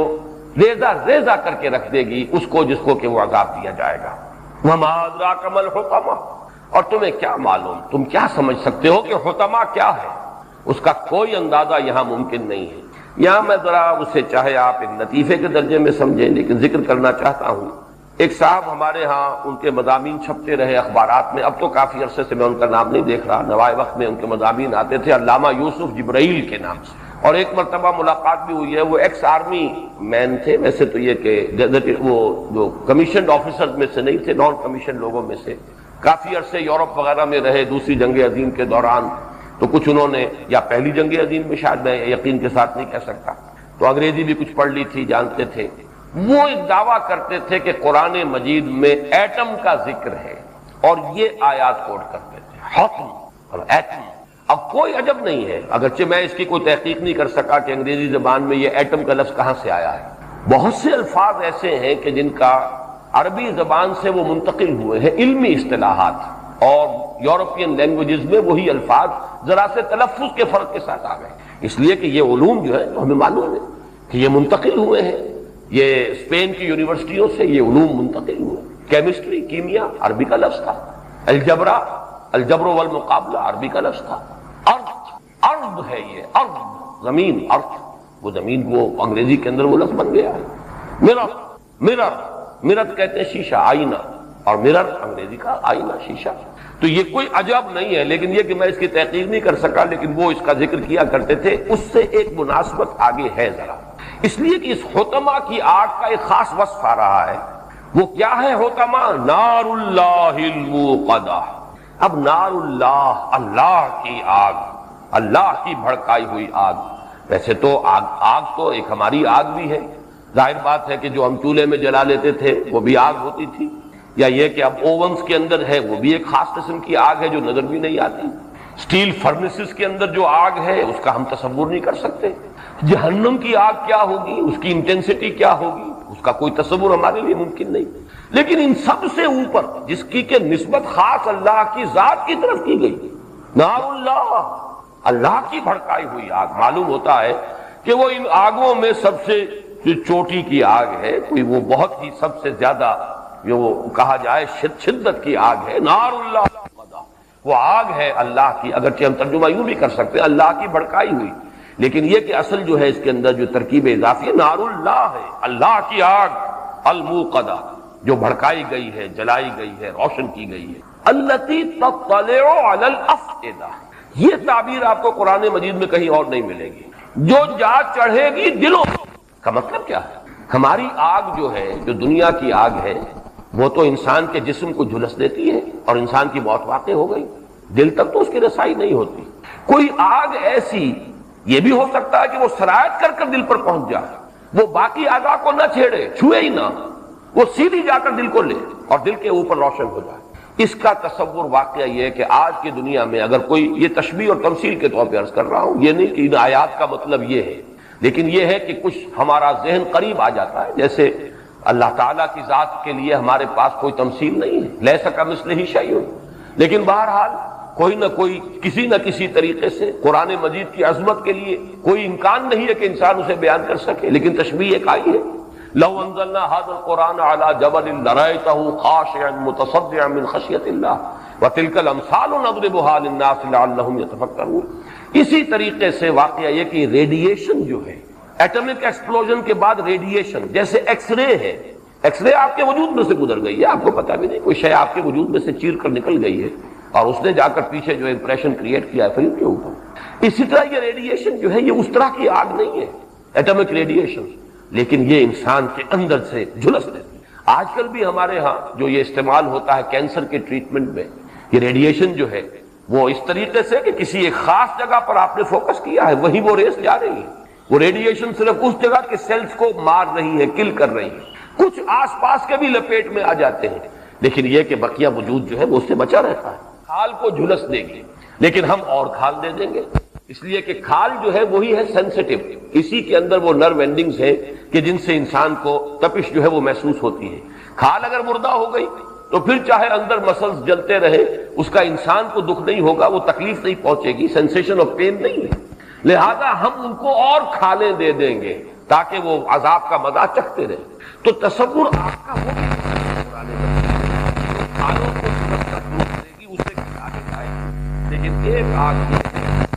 ریزہ ریزہ کر کے رکھ دے گی اس کو، جس کو کہ وہ عذاب دیا جائے گا. وَمَا أَدْرَاكَ مَا الْحُطَمَةُ، اور تمہیں کیا معلوم، تم کیا سمجھ سکتے ہو کہ حطمہ کیا ہے؟ اس کا کوئی اندازہ یہاں ممکن نہیں ہے. یہاں میں ذرا اسے چاہے آپ ایک لطیفے کے درجے میں سمجھیں، لیکن ذکر کرنا چاہتا ہوں. ایک صاحب ہمارے ہاں، ان کے مضامین چھپتے رہے اخبارات میں، اب تو کافی عرصے سے میں ان کا نام نہیں دیکھ رہا، نوائے وقت میں ان کے مضامین آتے تھے علامہ یوسف جبرائیل کے نام سے. اور ایک مرتبہ ملاقات بھی ہوئی ہے. وہ ایکس آرمی مین تھے، ویسے تو یہ کہ وہ جو کمیشنڈ آفیسرز میں سے نہیں تھے، نان کمیشن لوگوں میں سے. کافی عرصے یورپ وغیرہ میں رہے دوسری جنگ عظیم کے دوران. تو کچھ انہوں نے، یا پہلی جنگ عظیم میں شاید، میں یقین کے ساتھ نہیں کہہ سکتا، تو انگریزی بھی کچھ پڑھ لی تھی، جانتے تھے. وہ ایک دعویٰ کرتے تھے کہ قرآن مجید میں ایٹم کا ذکر ہے، اور یہ آیات کوٹ کرتے تھے، حتم اور ایٹم. اب کوئی عجب نہیں ہے، اگرچہ میں اس کی کوئی تحقیق نہیں کر سکا کہ انگریزی زبان میں یہ ایٹم کا لفظ کہاں سے آیا ہے. بہت سے الفاظ ایسے ہیں کہ جن کا عربی زبان سے وہ منتقل ہوئے ہیں، علمی اصطلاحات، اور یورپین لینگویجز میں وہی الفاظ ذرا سے تلفظ کے فرق کے ساتھ آ گئے. اس لیے کہ یہ علوم جو ہے تو ہمیں معلوم ہے کہ یہ منتقل ہوئے ہیں. یہ اسپین کی یونیورسٹیوں سے یہ علوم منتقل ہوئے. کیمسٹری، کیمیا عربی کا لفظ تھا. الجبر والمقابلہ عربی کا لفظ تھا. ارض ہے، یہ ارض زمین، ارض وہ زمین، وہ انگریزی کے اندر وہ لفظ بن گیا ہے. مرر کہتے ہیں شیشہ، آئینہ، اور مرر انگریزی کا آئینہ، شیشہ. تو یہ کوئی عجب نہیں ہے، لیکن یہ کہ میں اس کی تحقیق نہیں کر سکا، لیکن وہ اس کا ذکر کیا کرتے تھے. اس سے ایک مناسبت آگے ہے ذرا، اس لیے کہ اس حطمہ کی آگ کا ایک خاص وصف آ رہا ہے. وہ کیا ہے حطمہ؟ نار اللہ الموقدہ. اب نار اللہ، اللہ کی آگ، اللہ کی بھڑکائی ہوئی آگ. ویسے تو آگ تو ایک ہماری آگ بھی ہے. ظاہر بات ہے کہ جو ہم چولہے میں جلا لیتے تھے وہ بھی آگ ہوتی تھی، یا یہ کہ اب اوونز کے اندر ہے وہ بھی ایک خاص قسم کی آگ ہے جو نظر بھی نہیں آتی. سٹیل فرنسز کے اندر جو آگ ہے اس کا ہم تصور نہیں کر سکتے. جہنم کی آگ کیا ہوگی، اس کی انٹینسٹی کیا ہوگی، اس کا کوئی تصور ہمارے لیے ممکن نہیں. لیکن ان سب سے اوپر جس کی کہ نسبت خاص اللہ کی ذات کی طرف کی گئی، نار اللہ، اللہ کی بھڑکائی ہوئی آگ. معلوم ہوتا ہے کہ وہ ان آگوں میں سب سے جو چوٹی کی آگ ہے، کوئی وہ بہت ہی سب سے زیادہ جو کہا جائے شدت کی آگ ہے. نار اللہ، وہ آگ ہے اللہ کی. اگرچہ ہم ترجمہ یوں بھی کر سکتے ہیں اللہ کی بھڑکائی ہوئی، لیکن یہ کہ اصل جو ہے اس کے اندر جو ترکیب اضافی ہے نار اللہ ہے، اللہ کی آگ الموقدہ جو بھڑکائی گئی ہے، جلائی گئی ہے، روشن کی گئی ہے. التی تطلع علی الافئدہ، یہ تعبیر آپ کو قرآن مجید میں کہیں اور نہیں ملے گی. جو جا چڑھے گی دلوں کا مطلب کیا ہے؟ ہماری آگ جو ہے، جو دنیا کی آگ ہے، وہ تو انسان کے جسم کو جھلس دیتی ہے اور انسان کی موت واقع ہو گئی، دل تک تو اس کی رسائی نہیں ہوتی. کوئی آگ ایسی یہ بھی ہو سکتا ہے کہ وہ سرایت کر کر دل پر پہنچ جائے، وہ باقی اعضاء کو نہ چھیڑے، چھوئے ہی نہ، وہ سیدھی جا کر دل کو لے اور دل کے اوپر روشن ہو جائے. اس کا تصور واقعہ یہ ہے کہ آج کی دنیا میں اگر کوئی، یہ تشبیہ اور تمثیل کے طور پہ عرض کر رہا ہوں، یہ نہیں کہ ان آیات کا مطلب یہ ہے، لیکن یہ ہے کہ کچھ ہمارا ذہن قریب آ جاتا ہے. جیسے اللہ تعالیٰ کی ذات کے لیے ہمارے پاس کوئی تمثیل نہیں ہے، لیس کمثلہ شیء، لیکن بہرحال کوئی نہ کوئی کسی نہ کسی طریقے سے قرآن مجید کی عظمت کے لیے کوئی امکان نہیں ہے کہ انسان اسے بیان کر سکے، لیکن تشبیہ ایک آئی ہے. لو انزلنا هذا القرآن على جبل لرأيته خاشعا متصدعا من خشية الله وتلك الامثال نضربها للناس لعلهم يتفكرون. اسی طریقے سے واقعہ یہ کہ ریڈیشن جو ہے، ایٹمک ایکسپلوژن کے بعد ریڈیشن، جیسے ایکس رے ہے، ایکس رے آپ کے وجود میں سے گزر گئی ہے، آپ کو پتہ بھی نہیں، کوئی شے آپ کے وجود میں سے چیر کر نکل گئی ہے اور اس نے جا کر پیچھے جو امپریشن کریٹ کیا ہے فلم کے اوپر. اسی طرح یہ ریڈیشن جو ہے یہ اس طرح کی آگ نہیں ہے ایٹمک ریڈیشن، لیکن یہ انسان کے اندر سے جھلس دیتی ہے. آج کل بھی ہمارے ہاں جو یہ استعمال ہوتا ہے کینسر کے ٹریٹمنٹ میں، یہ ریڈیشن جو ہے وہ اس طریقے سے کہ کسی ایک خاص جگہ پر آپ نے فوکس کیا ہے، وہیں وہ ریس جا رہی ہے. وہ ریڈیشن صرف اس جگہ کے سیلز کو مار رہی ہے، کل کر رہی ہے. کچھ آس پاس کے بھی لپیٹ میں آ جاتے ہیں، لیکن یہ کہ بقیہ وجود جو ہے وہ اس سے بچا رہتا ہے. کھال کو جھلس دیں گے لیکن ہم اور کھال دے دیں گے، اس لیے کہ کھال جو ہے وہی ہے سینسٹیو، اسی کے اندر وہ نرو اینڈنگز ہیں کہ جن سے انسان کو تپش جو ہے وہ محسوس ہوتی ہے. کھال اگر مردہ ہو گئی تو پھر چاہے اندر مسلز جلتے رہے اس کا انسان کو دکھ نہیں ہوگا، وہ تکلیف نہیں پہنچے گی، سینسیشن آف پین نہیں ہے. لہذا ہم ان کو اور کھالیں دے دیں گے تاکہ وہ عذاب کا مزہ چکھتے رہے. تو تصور آپ کا وہ کھالوں کو دے گی، اسے کھلا کے جائے گی. لیکن ایک آگ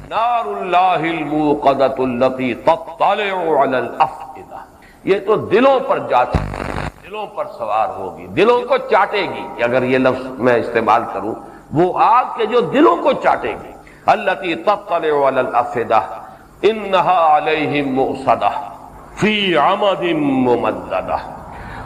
نار اللہ الموقدۃ التی تطلع علی الافئدہ، یہ تو دلوں پر جاتی ہے، دلوں پر سوار ہوگی، دلوں کو چاٹے گی. اگر یہ لفظ میں استعمال کروں، وہ آگ کے جو دلوں کو چاٹے گی. التی تطلع علی الافئدہ انہا علیہم مؤصدہ فی عمد ممددہ،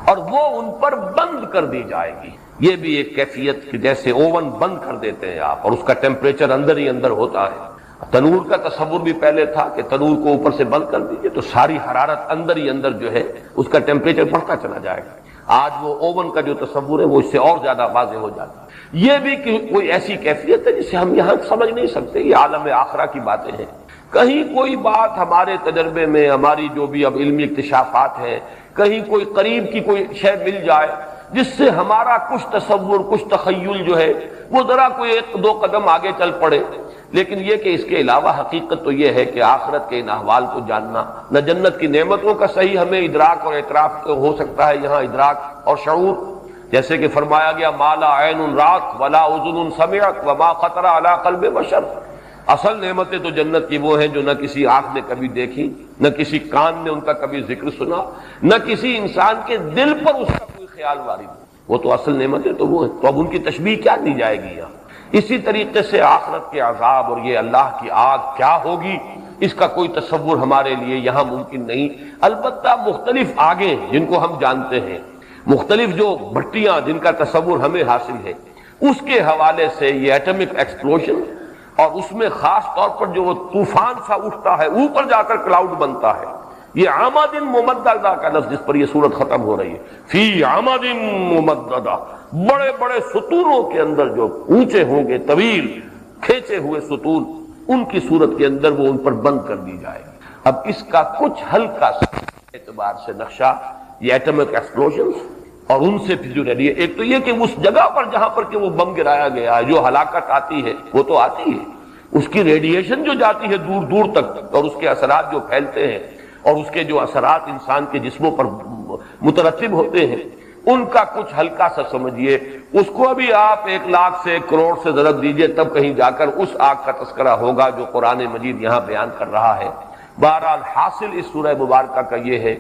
اور وہ ان پر بند کر دی جائے گی. یہ بھی ایک کیفیت کہ جیسے اوون بند کر دیتے ہیں آپ اور اس کا ٹیمپریچر اندر ہی اندر ہوتا ہے. تنور کا تصور بھی پہلے تھا کہ تنور کو اوپر سے بند کر دیجئے تو ساری حرارت اندر ہی اندر جو ہے اس کا ٹیمپریچر بڑھتا چلا جائے گا. آج وہ اوون کا جو تصور ہے وہ اس سے اور زیادہ واضح ہو جاتا ہے. یہ بھی کوئی ایسی کیفیت ہے جسے ہم یہاں سمجھ نہیں سکتے، یہ عالم آخرہ کی باتیں ہیں. کہیں کوئی بات ہمارے تجربے میں، ہماری جو بھی اب علمی اکتشافات ہیں، کہیں کوئی قریب کی کوئی شے مل جائے جس سے ہمارا کچھ تصور، کچھ تخیل جو ہے وہ ذرا کوئی ایک دو قدم آگے چل پڑے. لیکن یہ کہ اس کے علاوہ حقیقت تو یہ ہے کہ آخرت کے ان احوال کو جاننا، نہ جنت کی نعمتوں کا صحیح ہمیں ادراک اور اعتراف ہو سکتا ہے یہاں ادراک اور شعور، جیسے کہ فرمایا گیا ما لا عین رات ولا اذن سمعت وما خطر علی قلب بشر. اصل نعمتیں تو جنت کی وہ ہیں جو نہ کسی آنکھ نے کبھی دیکھی، نہ کسی کان نے ان کا کبھی ذکر سنا، نہ کسی انسان کے دل پر اس کا کوئی خیال وارد ہو. وہ تو اصل نعمتیں تو وہ ہیں، تو اب ان کی تشبیہ کیا دی جائے گی یہاں. اسی طریقے سے آخرت کے عذاب اور یہ اللہ کی آگ کیا ہوگی، اس کا کوئی تصور ہمارے لیے یہاں ممکن نہیں. البتہ مختلف آگیں جن کو ہم جانتے ہیں، مختلف جو بھٹیاں جن کا تصور ہمیں حاصل ہے، اس کے حوالے سے یہ ایٹمک ایکسپلوژن اور اس میں خاص طور پر جو وہ طوفان سا اٹھتا ہے، اوپر جا کر کلاؤڈ بنتا ہے، یہ عمد ممددہ کا لفظ جس پر یہ سورت ختم ہو رہی ہے، فی عمد ممددہ، بڑے بڑے ستونوں کے اندر جو اونچے ہوں گے، طویل کھینچے ہوئے ستون، ان کی صورت کے اندر وہ ان پر بند کر دی جائے گی. اب اس کا کچھ ہلکا سا اعتبار سے نقشہ یہ ایٹمک ایکسپلوژنز اور ان سے پھر جو ریڈی ہے، ایک تو یہ کہ اس جگہ پر جہاں پر کہ وہ بم گرایا گیا ہے جو ہلاکت آتی ہے وہ تو آتی ہے، اس کی ریڈیشن جو جاتی ہے دور دور تک اور اس کے اثرات جو پھیلتے ہیں اور اس کے جو اثرات انسان کے جسموں پر مترتب ہوتے ہیں ان کا کچھ ہلکا سا سمجھیے، اس کو ابھی آپ 1,00,000 سے 1,00,00,000 سے ضرب دیجئے تب کہیں جا کر اس آگ کا تذکرہ ہوگا جو قرآن مجید یہاں بیان کر رہا ہے۔ بہرحال حاصل اس سورہ مبارکہ کا یہ ہے،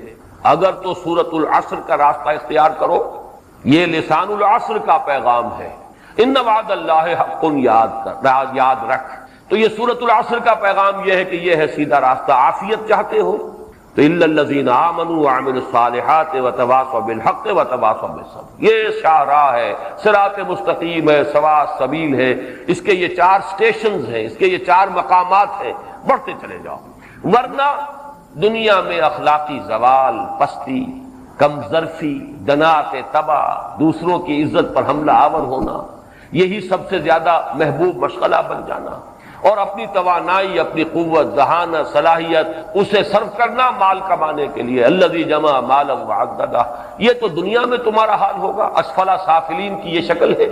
اگر تو سورۃ العصر کا راستہ اختیار کرو، یہ لسان العصر کا پیغام ہے، ان وعد اللہ حق، یاد رکھ، تو یہ سورۃ العصر کا پیغام یہ ہے کہ یہ ہے سیدھا راستہ۔ عافیت چاہتے ہو تو الا الذین آمنوا وعملوا الصالحات وتواصوا بالحق وتواصوا بالصبر، یہ شاہراہ ہے، صراط مستقیم ہے، سواء السبیل ہے، اس کے یہ 4 سٹیشنز ہیں، اس کے یہ 4 مقامات ہیں، بڑھتے چلے جاؤ، ورنہ دنیا میں اخلاقی زوال، پستی، کم ظرفی، دناءت تباہ، دوسروں کی عزت پر حملہ آور ہونا، یہی سب سے زیادہ محبوب مشغلہ بن جانا، اور اپنی توانائی، اپنی قوت، ذہانت، صلاحیت اسے صرف کرنا مال کمانے کے لیے۔ الذی جمع مالا وعددہ، یہ تو دنیا میں تمہارا حال ہوگا، اسفل سافلین کی یہ شکل ہے،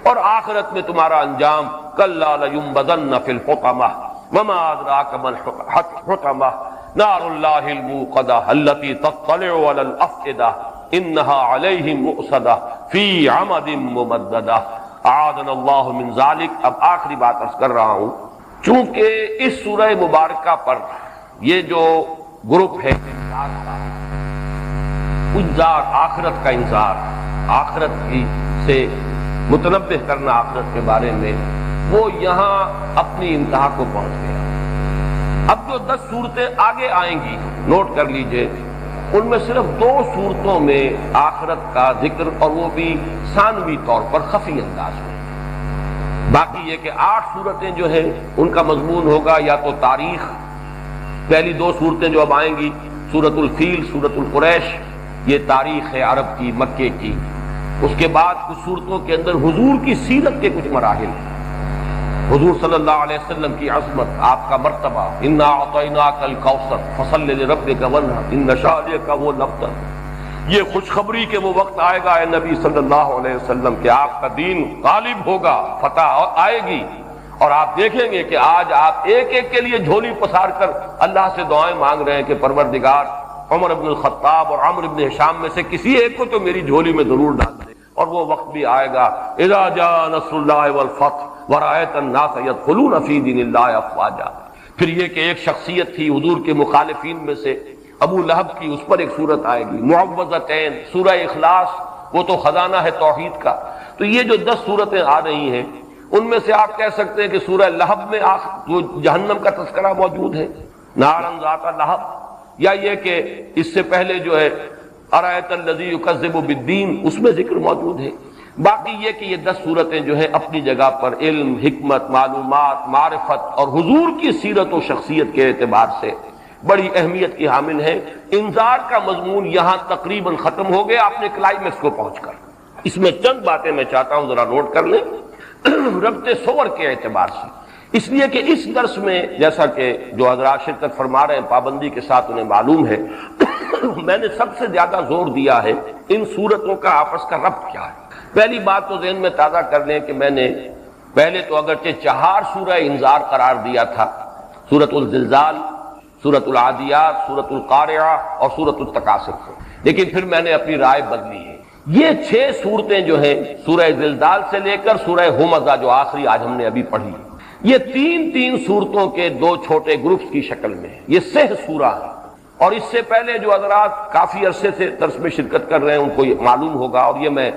اور آخرت میں تمہارا انجام کلا لینبذن فی الحطمہ وما ادراک ما الحطمہ نار اللہ الموقدہ التی تطلع علی الافئدہ انہا علیہم مؤصدہ فی عمد ممددہ۔ اعاذنا اللہ من ذالک۔ اب آخری بات عرض کر رہا ہوں، چونکہ اس سورہ مبارکہ پر یہ جو گروپ ہے انذار، آخرت کا انذار، آخرت کی سے متنبہ کرنا آخرت کے بارے میں، وہ یہاں اپنی انتہا کو پہنچ گیا۔ اب جو 10 صورتیں آگے آئیں گی، نوٹ کر لیجئے، ان میں صرف 2 صورتوں میں آخرت کا ذکر، اور وہ بھی ثانوی طور پر خفی انداز میں۔ باقی یہ کہ 8 صورتیں جو ہیں ان کا مضمون ہوگا یا تو تاریخ، پہلی 2 صورتیں جو اب آئیں گی، سورۃ الفیل، سورۃ القریش، یہ تاریخ ہے عرب کی، مکے کی۔ اس کے بعد کچھ صورتوں کے اندر حضور کی سیرت کے کچھ مراحل، حضور صلی اللہ علیہ وسلم کی عظمت، آپ کا مرتبہ، انا اعطیناک الکوثر فصل لربک وانحر ان شانئک هو الابتر۔ یہ خوشخبری کہ وہ وقت آئے گا اے نبی صلی اللہ علیہ وسلم کہ آپ کا دین غالب ہوگا، فتح آئے گی، اور آپ دیکھیں گے کہ آج آپ ایک ایک کے لیے جھولی پسار کر اللہ سے دعائیں مانگ رہے ہیں کہ پروردگار عمر بن الخطاب اور عمرو بن ہشام میں سے کسی ایک کو تو میری جھولی میں ضرور ڈال دے۔ اور وہ وقت بھی آئے گا، اذا جاء نصر اللہ والفتح ورأیت الناس يدخلون فی دین اللہ افواجا۔ پھر یہ کہ ایک شخصیت تھی حضور کے مخالفین میں سے، ابو لہب کی، اس پر ایک صورت آئے گی، معوذتین، سورہ اخلاص، وہ تو خزانہ ہے توحید کا۔ تو یہ جو 10 صورتیں آ رہی ہیں، ان میں سے آپ کہہ سکتے ہیں کہ سورہ لہب میں جو جہنم کا تذکرہ موجود ہے، نارن ذات لہب، یا یہ کہ اس سے پہلے جو ہے ارایت الذی یکذب بالدین، اس میں ذکر موجود ہے۔ باقی یہ کہ یہ 10 صورتیں جو ہیں اپنی جگہ پر علم، حکمت، معلومات، معرفت اور حضور کی سیرت و شخصیت کے اعتبار سے بڑی اہمیت کی حامل ہے۔ انذار کا مضمون یہاں تقریباً ختم ہو گیا اپنے کلائمیکس کو پہنچ کر۔ اس میں چند باتیں میں چاہتا ہوں ذرا نوٹ کر لیں ربط صور کے اعتبار سے، اس لیے کہ اس درس میں جیسا کہ جو حضرات شرکت فرما رہے ہیں پابندی کے ساتھ انہیں معلوم ہے میں نے سب سے زیادہ زور دیا ہے ان صورتوں کا آپس کا ربط کیا ہے۔ پہلی بات تو ذہن میں تازہ کر لیں کہ میں نے پہلے تو اگرچہ 4 سورہ انذار قرار دیا تھا، سورۃ الزلزال، سورۃ العادیات، سورۃ القارعہ اور سورۃ التکاثر، لیکن پھر میں نے اپنی رائے بدلی ہے۔ یہ 6 صورتیں جو ہیں سورہ زلزال سے لے کر سورہ ہمزہ جو آخری آج ہم نے ابھی پڑھی، یہ 3 صورتوں کے 2 چھوٹے گروپس کی شکل میں ہے، یہ 6 سورہ ہے۔ اور اس سے پہلے جو حضرات کافی عرصے سے درس میں شرکت کر رہے ہیں ان کو یہ معلوم ہوگا، اور یہ میں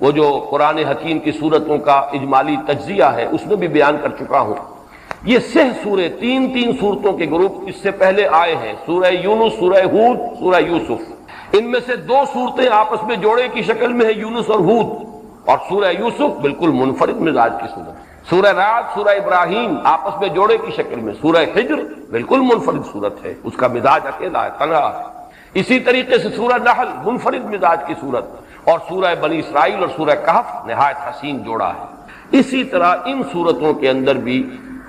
وہ جو قرآن حکیم کی صورتوں کا اجمالی تجزیہ ہے اس میں بھی بیان کر چکا ہوں۔ یہ 6 سورے 3 صورتوں کے گروپ اس سے پہلے آئے ہیں، سورہ یونس، سورہ ہود، سورہ یوسف۔ ان میں سے 2 صورتیں آپس میں جوڑے کی شکل میں ہے، یونس اور ہود، اور سورہ یوسف بالکل منفرد مزاج کی صورت، سورہ رعد، سورہ ابراہیم آپس میں جوڑے کی شکل میں، سورہ حجر بالکل منفرد صورت ہے، اس کا مزاج اکیلا ہے، تنہا ہے۔ اسی طریقے سے سورہ نحل منفرد مزاج کی صورت، اور سورہ بنی اسرائیل اور سورہ کہف نہایت حسین جوڑا ہے۔ اسی طرح ان صورتوں کے اندر بھی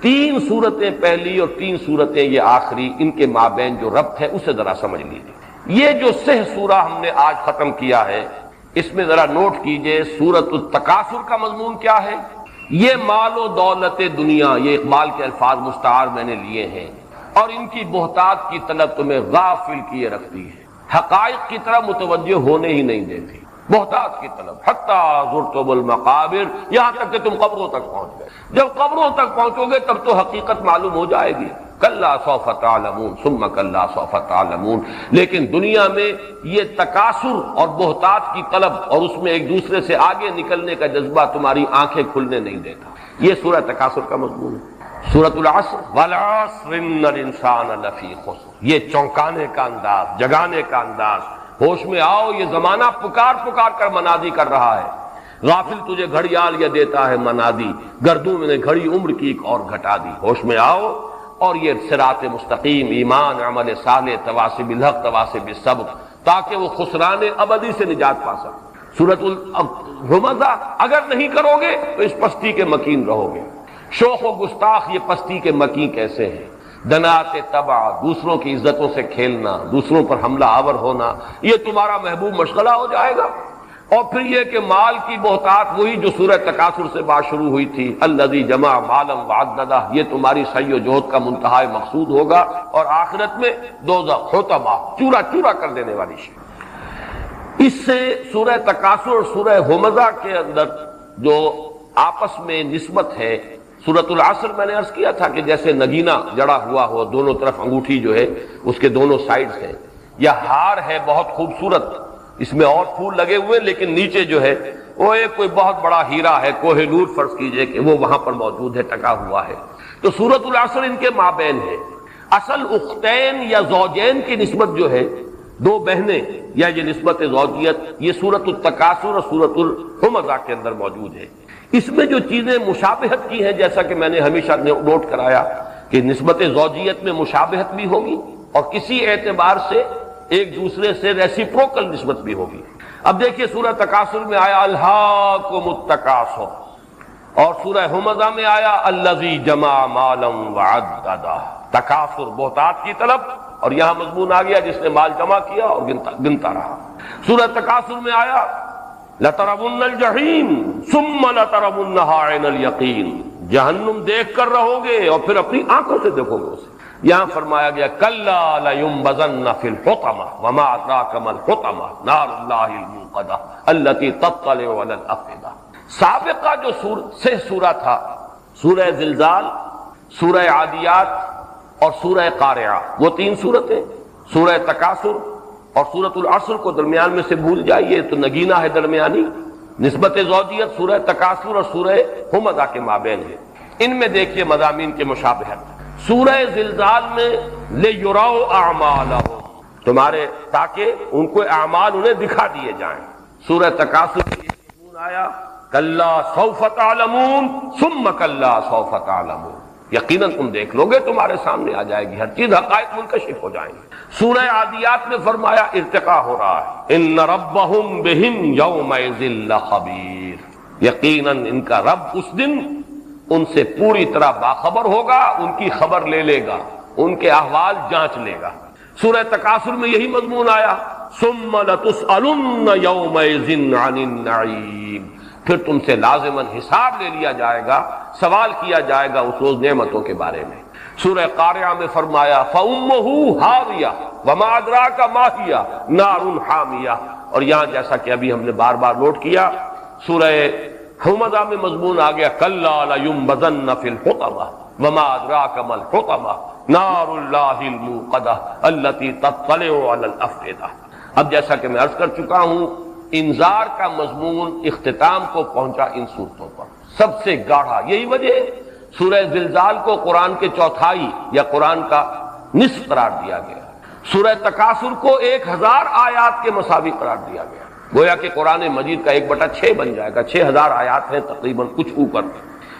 3 صورتیں پہلی اور 3 صورتیں یہ آخری، ان کے مابین جو ربط ہے اسے ذرا سمجھ لیجیے۔ یہ جو 6 سورہ ہم نے آج ختم کیا ہے، اس میں ذرا نوٹ کیجئے سورۃ التکاثر کا مضمون کیا ہے، یہ مال و دولت دنیا، یہ اقبال کے الفاظ مستعار میں نے لیے ہیں، اور ان کی بہتات کی طلب تمہیں غافل کیے رکھتی ہے، حقائق کی طرف متوجہ ہونے ہی نہیں دیتی۔ بہتات کی طلب حتیٰ زرتم المقابر، یہاں تک کہ تم قبروں تک پہنچ گئے۔ جب قبروں تک پہنچو گے تب تو حقیقت معلوم ہو جائے گی، کلا سوف تعلمون ثم کلا سوف تعلمون۔ لیکن دنیا میں یہ تکاثر اور بہتات کی طلب اور اس میں ایک دوسرے سے آگے نکلنے کا جذبہ تمہاری آنکھیں کھلنے نہیں دیتا۔ یہ سورہ تکاثر کا مضمون ہے۔ سورۃ العصر، والعصر ان الانسان لفی خسر، یہ چونکانے کا انداز، جگانے کا انداز، ہوش میں آؤ، یہ زمانہ پکار پکار کر منادی کر رہا ہے۔ غافل تجھے گھڑیال یہ دیتا ہے منادی، گردوں میں نے گھڑی عمر کی ایک اور گھٹا دی۔ ہوش میں آؤ اور یہ صراط مستقیم، ایمان، عمل صالح، تواصی بالحق، تواصی بالصبر، تاکہ وہ خسران ابدی سے نجات پا سکے۔ سورۃ الہمزہ، اگر نہیں کرو گے تو اس پستی کے مکین رہو گے۔ شوخ و گستاخ، یہ پستی کے مکین کیسے ہیں؟ دنات تبع، دوسروں کی عزتوں سے کھیلنا، دوسروں پر حملہ آور ہونا، یہ تمہارا محبوب مشغلہ ہو جائے گا۔ اور پھر یہ کہ مال کی بہتات، وہی جو سورہ تکاثر سے بات شروع ہوئی تھی، الذی جمع مالا وعددہ، یہ تمہاری سعی و جہد کا منتہا مقصود ہوگا، اور آخرت میں دوزخ، حطمہ، چورا چورا کر دینے والی شے۔ اس سے سورہ تکاثر اور سورہ ہمزہ کے اندر جو آپس میں نسبت ہے، سورۃ العصر میں نے عرض کیا تھا کہ جیسے نگینہ جڑا ہوا ہو، دونوں طرف انگوٹھی جو ہے اس کے دونوں سائیڈز ہیں، یا ہار ہے بہت خوبصورت، اس میں اور پھول لگے ہوئے، لیکن نیچے جو ہے وہ ایک کوئی بہت بڑا ہیرا ہے، کوہ نور فرض کیجئے کہ وہ وہاں پر موجود ہے، ٹکا ہوا ہے۔ تو سورۃ العصر ان کے مابین ہے۔ اصل اختین یا زوجین کی نسبت جو ہے، دو بہنیں، یا یہ نسبت زوجیت، یہ سورۃ التکاثر اور سورۃ الہمزہ کے اندر موجود ہے۔ اس میں جو چیزیں مشابہت کی ہیں، جیسا کہ میں نے ہمیشہ نوٹ کرایا کہ نسبت زوجیت میں مشابہت بھی ہوگی اور کسی اعتبار سے ایک دوسرے سے ریسیپروکل نسبت بھی ہوگی۔ اب دیکھیے سورہ تکاثر میں آیا الہاکم التکاثر، اور سورہ ہمزہ میں آیا الذی جمع مالا وعددہ، تکاثر، بہتات کی طلب، اور یہاں مضمون آ گیا جس نے مال جمع کیا اور گنتا رہا۔ سورہ تکاثر میں آیا لَتَرَوُنَّ الْجَحِيمَ ثُمَّ لَتَرَوُنَّهَا عَيْنَ الْيَقِينِ، جہنم دیکھ کر رہو گے اور پھر اپنی آنکھوں سے دیکھو گے اسے۔ یہاں فرمایا گیا کَلَّا لَيُنبَذَنَّ فِي الْحُطَمَةِ وَمَا أَدْرَاكَ مَا الْحُطَمَةُ نَارُ اللَّهِ الْمُوقَدَةُ الَّتِي تَطَّلِعُ عَلَى الْأَفْئِدَةِ۔ سابقہ جو سورہ تھا، سورہ زلزال، سورہ عادیات اور سورہ قارعہ، وہ تین سورتیں، سورہ تکاثر اور سورۃ العصر کو درمیان میں سے بھول جائیے تو نگینہ ہے درمیانی، نسبت زوجیت سورہ تکاثر اور سورہ ہمزہ کے مابین ہے۔ ان میں دیکھیے مضامین کے مشابہت۔ سورہ زلزال میں لِيُرَوْا أَعْمَالَهُمْ، تمہارے تاکہ ان کو اعمال انہیں دکھا دیے جائیں۔ سورہ تکاثر میں یہ مضمون آیا کَلَّا سَوْفَ تَعْلَمُونَ ثُمَّ كَلَّا سَوْفَ تَعْلَمُونَ، یقیناً تم دیکھ لو گے، تمہارے سامنے آ جائے گی ہر چیز، حقائق منکشف ہو جائیں گے۔ سورہ عادیات میں فرمایا ارتقا ہو رہا ہے ان ربہم بہم یومئذ لخبیر، یقیناً ان کا رب اس دن ان سے پوری طرح باخبر ہوگا، ان کی خبر لے لے گا، ان کے احوال جانچ لے گا۔ سورہ تکاثر میں یہی مضمون آیا ثم لتسألن یومئذ عن النعیم، پھر تم سے لازماً حساب لے لیا جائے گا، سوال کیا جائے گا اس روز نعمتوں کے بارے میں۔ سورہ قارعہ میں فرمایا فَأُمُّهُ هَاوِيَةٌ وَمَا أَدْرَاكَ مَا هِيَ نَارٌ حَامِيَةٌ، اور یہاں جیسا کہ ابھی ہم نے بار بار نوٹ کیا، سورہ ہمزہ میں مضمون آ گیا کَلَّا لَيُنبَذَنَّ فِي الْحُطَمَةِ وَمَا أَدْرَاكَ مَا الْحُطَمَةُ نَارُ اللَّهِ الْمُوقَدَةُ الَّتِي تَطَّلِعُ عَلَى الْأَفْئِدَةِ۔ اب جیسا کہ میں عرض کر چکا ہوں، انذار کا مضمون اختتام کو پہنچا ان صورتوں پر سب سے گاڑھا۔ یہی وجہ سورہ زلزال کو قرآن کے چوتھائی یا قرآن کا نصف قرار دیا گیا، سورہ تکاثر کو 1000 آیات کے مساوی قرار دیا گیا، گویا کہ قرآن مجید کا 1/6 بن جائے گا، 6000 آیات ہیں تقریباً کچھ اوپر۔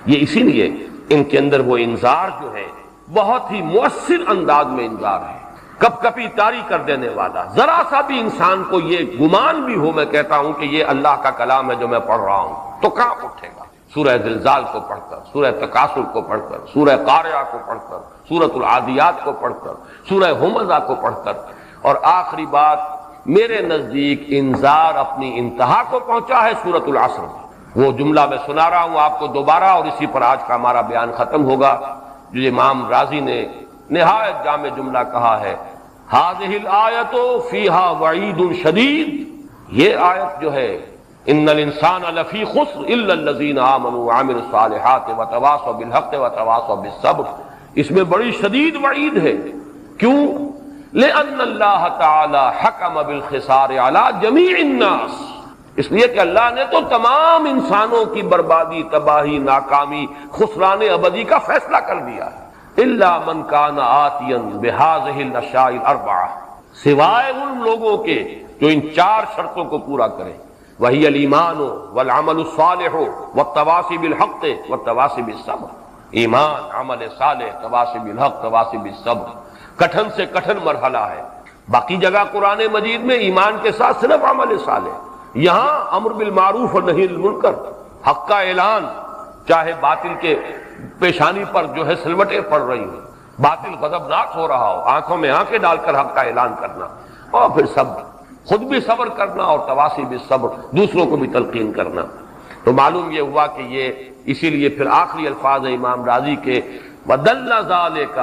یہ اسی لیے ان کے اندر وہ انذار جو ہے بہت ہی مؤثر انداز میں انذار ہے، کپ کپی طاری کر دینے والا۔ ذرا سا بھی انسان کو یہ گمان بھی ہو، میں کہتا ہوں کہ یہ اللہ کا کلام ہے جو میں پڑھ رہا ہوں، تو کہاں اٹھے گا؟ سورہ زلزال کو پڑھ کر، سورہ تکاثر کو پڑھ کر، سورہ قارعہ کو پڑھ کر، سورۃ العادیات کو پڑھ کر، سورہ ہمزہ کو پڑھ کر، اور آخری بات میرے نزدیک انذار اپنی انتہا کو پہنچا ہے سورۃ العصر میں۔ وہ جملہ میں سنا رہا ہوں آپ کو دوبارہ، اور اسی پر آج کا ہمارا بیان ختم ہوگا، جو امام رازی نے نہایت جامع جملہ کہا ہے، هذه الآیت فیہا وعید شدید، یہ آیت جو ہے ان الانسان لفی خسر الا الذین آمنوا وعملوا الصالحات وتواصوا بالحق وتواصوا بالصبر، اس میں بڑی شدید وعید ہے۔ کیوں؟ لأن اللہ تعالی حکم بالخسار علی جمیع الناس، اس لیے کہ اللہ نے تو تمام انسانوں کی بربادی، تباہی، ناکامی، خسران ابدی کا فیصلہ کر دیا ہے۔ الا من کان آتیا بہذہ الاشیاء الاربعہ، سوائے ان لوگوں کے جو ان چار شرطوں کو پورا کریں، وہی الایمان والعمل الصالح والتواصی بالحق والتواصی بالصبر، ایمان، عمل صالح، تواصی بالحق، تواصی بالصبر، کٹھن سے کٹھن مرحلہ ہے۔ باقی جگہ قرآن مجید میں ایمان کے ساتھ صرف عمل صالح، یہاں امر بالمعروف اور نہی عن المنکر، حق کا اعلان، چاہے باطل کے پیشانی پر جو ہے سلوٹیں پڑ رہی ہوں، باطل غضبناک ہو رہا ہو، آنکھوں میں آنکھیں ڈال کر حق کا اعلان کرنا، اور پھر صبر، خود بھی صبر کرنا، اور تواصی بالصبر، دوسروں کو بھی تلقین کرنا۔ تو معلوم یہ ہوا کہ یہ اسی لیے پھر آخری الفاظ ہیں امام رازی کے، وَدَلَّ ذَلِكَ،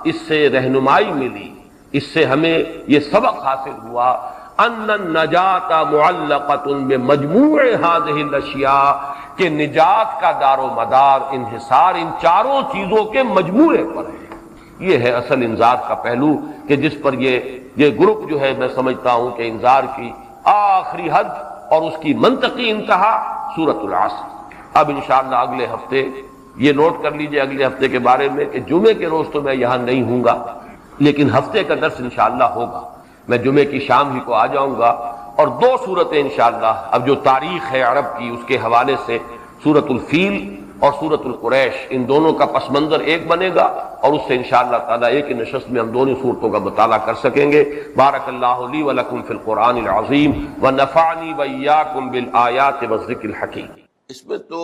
اس سے رہنمائی ملی، اس سے ہمیں یہ سبق حاصل ہوا، ان النجات معلقۃ بمجموع هذه الاشیاء، کہ نجات کا دار و مدار، انحصار ان چاروں چیزوں کے مجموعے پر ہے۔ یہ ہے اصل انذار کا پہلو، کہ جس پر یہ گروپ جو ہے، میں سمجھتا ہوں کہ انذار کی آخری حد اور اس کی منطقی انتہا سورۃ العصر۔ اب انشاءاللہ اگلے ہفتے یہ نوٹ کر لیجئے، اگلے ہفتے کے بارے میں، کہ جمعے کے روز تو میں یہاں نہیں ہوں گا، لیکن ہفتے کا درس انشاءاللہ ہوگا، میں جمعے کی شام ہی کو آ جاؤں گا، اور دو صورتیں انشاءاللہ اب جو تاریخ ہے عرب کی اس کے حوالے سے، سورۃ الفیل اور سورۃ القریش، ان دونوں کا پس منظر ایک بنے گا، اور اس سے انشاءاللہ تعالیٰ ایک ہی نشست میں ہم دونوں صورتوں کا مطالعہ کر سکیں گے۔ بارک اللہ لی ولکم فی القرآن العظیم ونفعنی وإیاکم بالآیات والذکر الحکیم۔ اس میں تو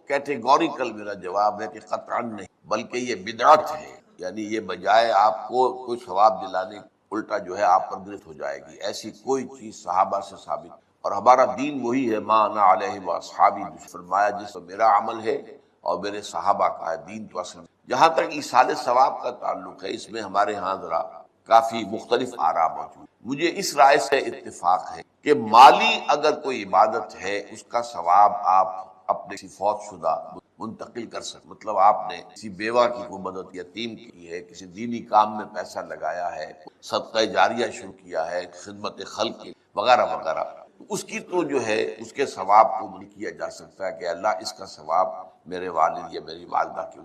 کیٹیگوریکل میرا جواب ہے کہ قطعا نہیں، بلکہ یہ بدعت ہے، یعنی یہ بجائے آپ کو کوئی ثواب دلانے، الٹا جو ہے آپ پر گرفت ہو جائے گی، ایسی کوئی چیز صحابہ سے ثابت۔ اور ہمارا دین وہی ہے، ما انا علیہ واصحابی، فرمایا جس پر میرا عمل ہے اور میرے صحابہ کا ہے دین۔ تو اصل جہاں تک ایصال ثواب کا تعلق ہے، اس میں ہمارے ہاں ذرا کافی مختلف آراء موجود۔ مجھے اس رائے سے اتفاق ہے کہ مالی اگر کوئی عبادت ہے، اس کا ثواب آپ اپنے کسی فوت شدہ منتقل کر سکتے، مطلب آپ نے کسی بیوہ کی کوئی مدد، یتیم کی ہے، کسی دینی کام میں پیسہ لگایا ہے، صدقہ جاریہ شروع کیا ہے، خدمت خلق کی وغیرہ وغیرہ، اس کی تو جو ہے اس کے ثواب کو مل کیا جا سکتا ہے کہ اللہ اس کا ثواب میرے والد یا میری والدہ کے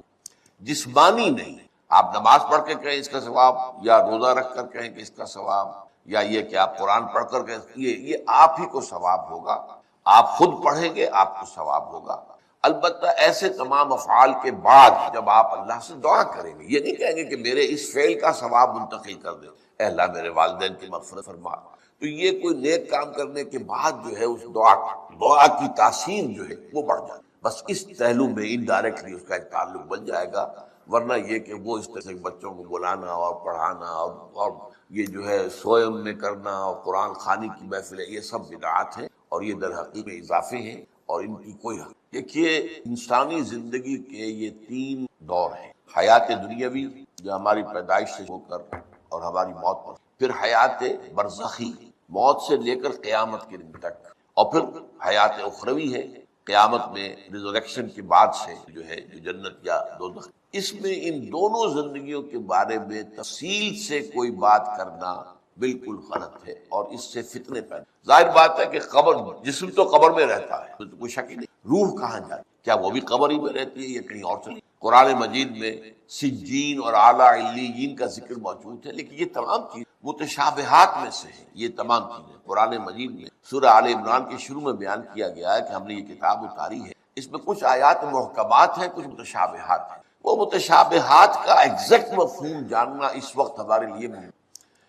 جسمانی نہیں، آپ نماز پڑھ کے کہیں اس کا ثواب، یا روزہ رکھ کر کہیں کہ اس کا ثواب، یا یہ کہ آپ قرآن پڑھ کر کہیں، یہ آپ ہی کو ثواب ہوگا، آپ خود پڑھیں گے آپ کو ثواب ہوگا۔ البتہ ایسے تمام افعال کے بعد جب آپ اللہ سے دعا کریں گے، یہ نہیں کہیں گے کہ میرے اس فعل کا ثواب منتقل کر دے، اے اللہ میرے والدین کی مغفرت فرما، تو یہ کوئی نیک کام کرنے کے بعد جو ہے اس دعا کی تاثیر جو ہے وہ بڑھ جائے، بس اس پہلو میں انڈائریکٹلی اس کا ایک تعلق بن جائے گا، ورنہ یہ کہ وہ اس طرح سے بچوں کو بلانا اور پڑھانا اور یہ جو ہے سوئم میں کرنا اور قرآن خوانی کی محفلیں، یہ سب بدعات ہیں، اور یہ در حقیقت اضافے ہیں، اور ان کی کوئی حق۔ دیکھیے انسانی زندگی کے یہ تین دور ہیں، حیات دنیاوی جو ہماری پیدائش سے ہو کر اور ہماری موت پر، پھر حیات برزخی موت سے لے کر قیامت کے دن تک، اور پھر حیات اخروی ہے قیامت میں ریزریکشن کے بعد سے جو ہے جو جنت یا دوزخ۔ اس میں ان دونوں زندگیوں کے بارے میں تفصیل سے کوئی بات کرنا بالکل غلط ہے، اور اس سے فتنے پیدا۔ ظاہر بات ہے کہ قبر، جسم تو قبر میں رہتا ہے، تو کوئی شک ہی نہیں، روح کہاں جاتی، کیا وہ بھی قبر ہی میں رہتی ہے یا کہیں اور چلی؟ قرآن مجید میں سجین اور اعلیٰ علیین کا ذکر موجود ہے، لیکن یہ تمام چیز متشابہات میں سے ہیں، یہ تمام چیزیں قرآن مجید میں سورہ آل عمران کے شروع میں بیان کیا گیا ہے کہ ہم نے یہ کتاب اتاری ہے، اس میں کچھ آیات محکمات ہیں، کچھ متشابہات ہیں۔ وہ متشابہات کا ایگزیکٹ مفہوم جاننا اس وقت ہمارے لیے ممکن،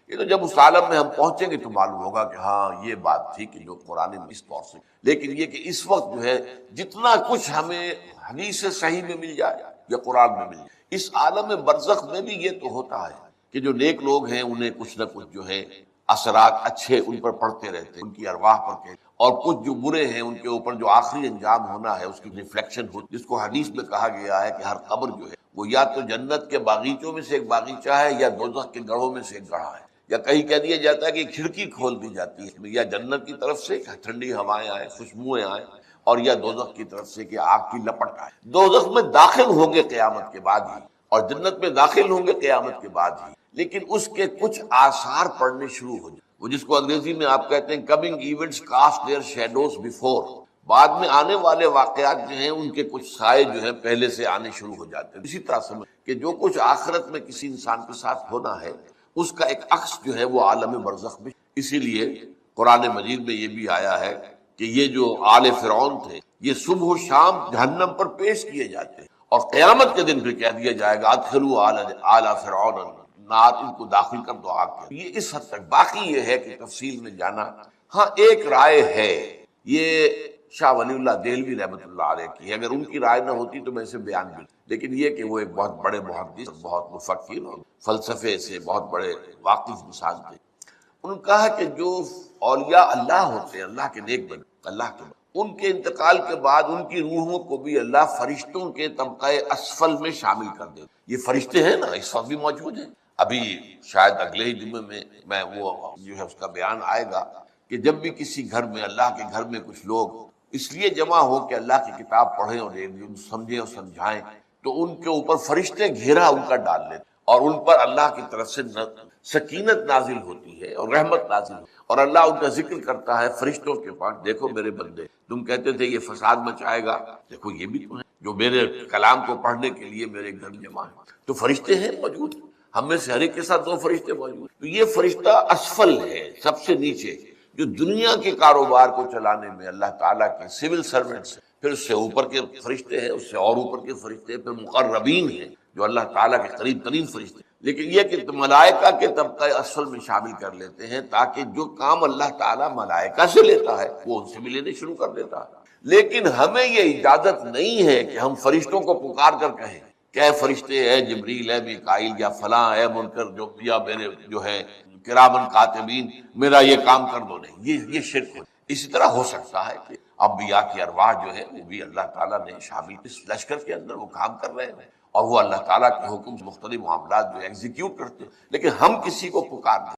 یہ تو جب اس عالم میں ہم پہنچیں گے تو معلوم ہوگا کہ ہاں یہ بات تھی کہ جو قرآن میں اس طور سے، لیکن یہ کہ اس وقت جو ہے جتنا کچھ ہمیں حدیث صحیح میں مل جائے یا قرآن میں مل جائے، اس عالم برزخ میں بھی یہ تو ہوتا ہے کہ جو نیک لوگ ہیں انہیں کچھ نہ کچھ جو ہے اثرات اچھے ان پر پڑتے رہتے ہیں، ان کی ارواح پر کے، اور کچھ جو برے ہیں ان کے اوپر جو آخری انجام ہونا ہے اس کی ریفلیکشن ہوتی، جس کو حدیث میں کہا گیا ہے کہ ہر قبر جو ہے وہ یا تو جنت کے باغیچوں میں سے ایک باغیچہ ہے یا دوزخ کے گڑھوں میں سے ایک گڑھا ہے، یا کہیں کہہ دیا جاتا ہے کہ ایک کھڑکی کھول دی جاتی ہے یا جنت کی طرف سے ٹھنڈی ہوائیں آئیں، خوشبوئیں آئیں، اور یا دوزخ کی طرف سے کہ آگ کی لپٹ آئے۔ دوزخ میں داخل ہوں گے قیامت کے بعد ہی، اور جنت میں داخل ہوں گے قیامت کے بعد ہی، لیکن اس کے کچھ آثار پڑنے شروع ہو جائیں، وہ جس کو انگریزی میں آپ کہتے ہیں coming events cast their shadows before, بعد میں آنے والے واقعات جو ہیں ان کے کچھ سائے جو ہیں پہلے سے آنے شروع ہو جاتے ہیں۔ اسی طرح سمجھ کہ جو کچھ آخرت میں کسی انسان کے ساتھ ہونا ہے اس کا ایک عکس جو ہے وہ عالم برزخ میں، اسی لیے قرآن مجید میں یہ بھی آیا ہے کہ یہ جو آل فرعون تھے یہ صبح و شام جہنم پر پیش کیے جاتے ہیں، اور قیامت کے دن پھر کہہ دیا جائے گا ادخلوا آل فرعون نار، ان کو داخل کر دو آگ کے۔ یہ اس حد تک، باقی یہ ہے کہ تفصیل میں جانا، ہاں ایک رائے ہے، یہ شاہ ولی اللہ دہلوی رحمۃ اللہ علیہ کی ہے، اگر ان کی رائے نہ ہوتی تو میں اسے بیان بھی، لیکن یہ کہ وہ ایک بہت بڑے محدث، بہت مفکر اور فلسفے سے بہت بڑے واقف انسان تھے، انہوں نے کہا کہ جو اولیاء اللہ ہوتے ہیں، اللہ کے نیک بندے، اللہ کے بندے، ان کے انتقال کے بعد ان کی روحوں کو بھی اللہ فرشتوں کے طبقہ اسفل میں شامل کر دے۔ یہ فرشتے ہیں نا، اس وقت بھی موجود ہیں، ابھی شاید اگلے ہی جمعے میں وہ جو ہے اس کا بیان آئے گا کہ جب بھی کسی گھر میں، اللہ کے گھر میں کچھ لوگ اس لیے جمع ہو کہ اللہ کی کتاب پڑھیں اور سمجھیں اور سمجھائیں، تو ان کے اوپر فرشتے گھیرا ان کا ڈال لیتے، اور ان پر اللہ کی طرف سے سکینت نازل ہوتی ہے اور رحمت نازل ہوتی ہے، اور اللہ ان کا ذکر کرتا ہے فرشتوں کے پاس، دیکھو میرے بندے، تم کہتے تھے یہ فساد مچائے گا، دیکھو یہ بھی تو ہے جو میرے کلام کو پڑھنے کے لیے میرے گھر جمع ہے، تو فرشتے ہیں موجود، ہم میں سے ہر ایک کے ساتھ 2 فرشتے موجود، تو یہ فرشتہ اسفل ہے، سب سے نیچے، جو دنیا کے کاروبار کو چلانے میں اللہ تعالیٰ کے سول سرونٹس ہیں، پھر اس سے اوپر کے فرشتے ہیں، اس سے اور اوپر کے فرشتے ہیں، پھر مقربین ہیں جو اللہ تعالیٰ کے قریب ترین فرشتے ہیں، لیکن یہ کہ ملائکہ کے طبقہ اسفل میں شامل کر لیتے ہیں تاکہ جو کام اللہ تعالیٰ ملائکہ سے لیتا ہے وہ ان سے بھی لینے شروع کر دیتا ہے، لیکن ہمیں یہ اجازت نہیں ہے کہ ہم فرشتوں کو پکار کر کہیں کہ اے فرشتے، اے جبریل، اے میکائیل، یا فلاں، اے منکر، جو یا میرے جو ہے کرامن کاتبین، میرا یہ کام کر دو، نہیں، یہ شرک ہے۔ اسی طرح ہو سکتا ہے کہ انبیاء کی ارواح جو ہے وہ بھی اللہ تعالیٰ نے شامل، اس لشکر کے اندر وہ کام کر رہے ہیں اور وہ اللہ تعالیٰ کے حکم سے مختلف معاملات جو ایگزیکیوٹ کرتے ہیں، لیکن ہم کسی کو پکار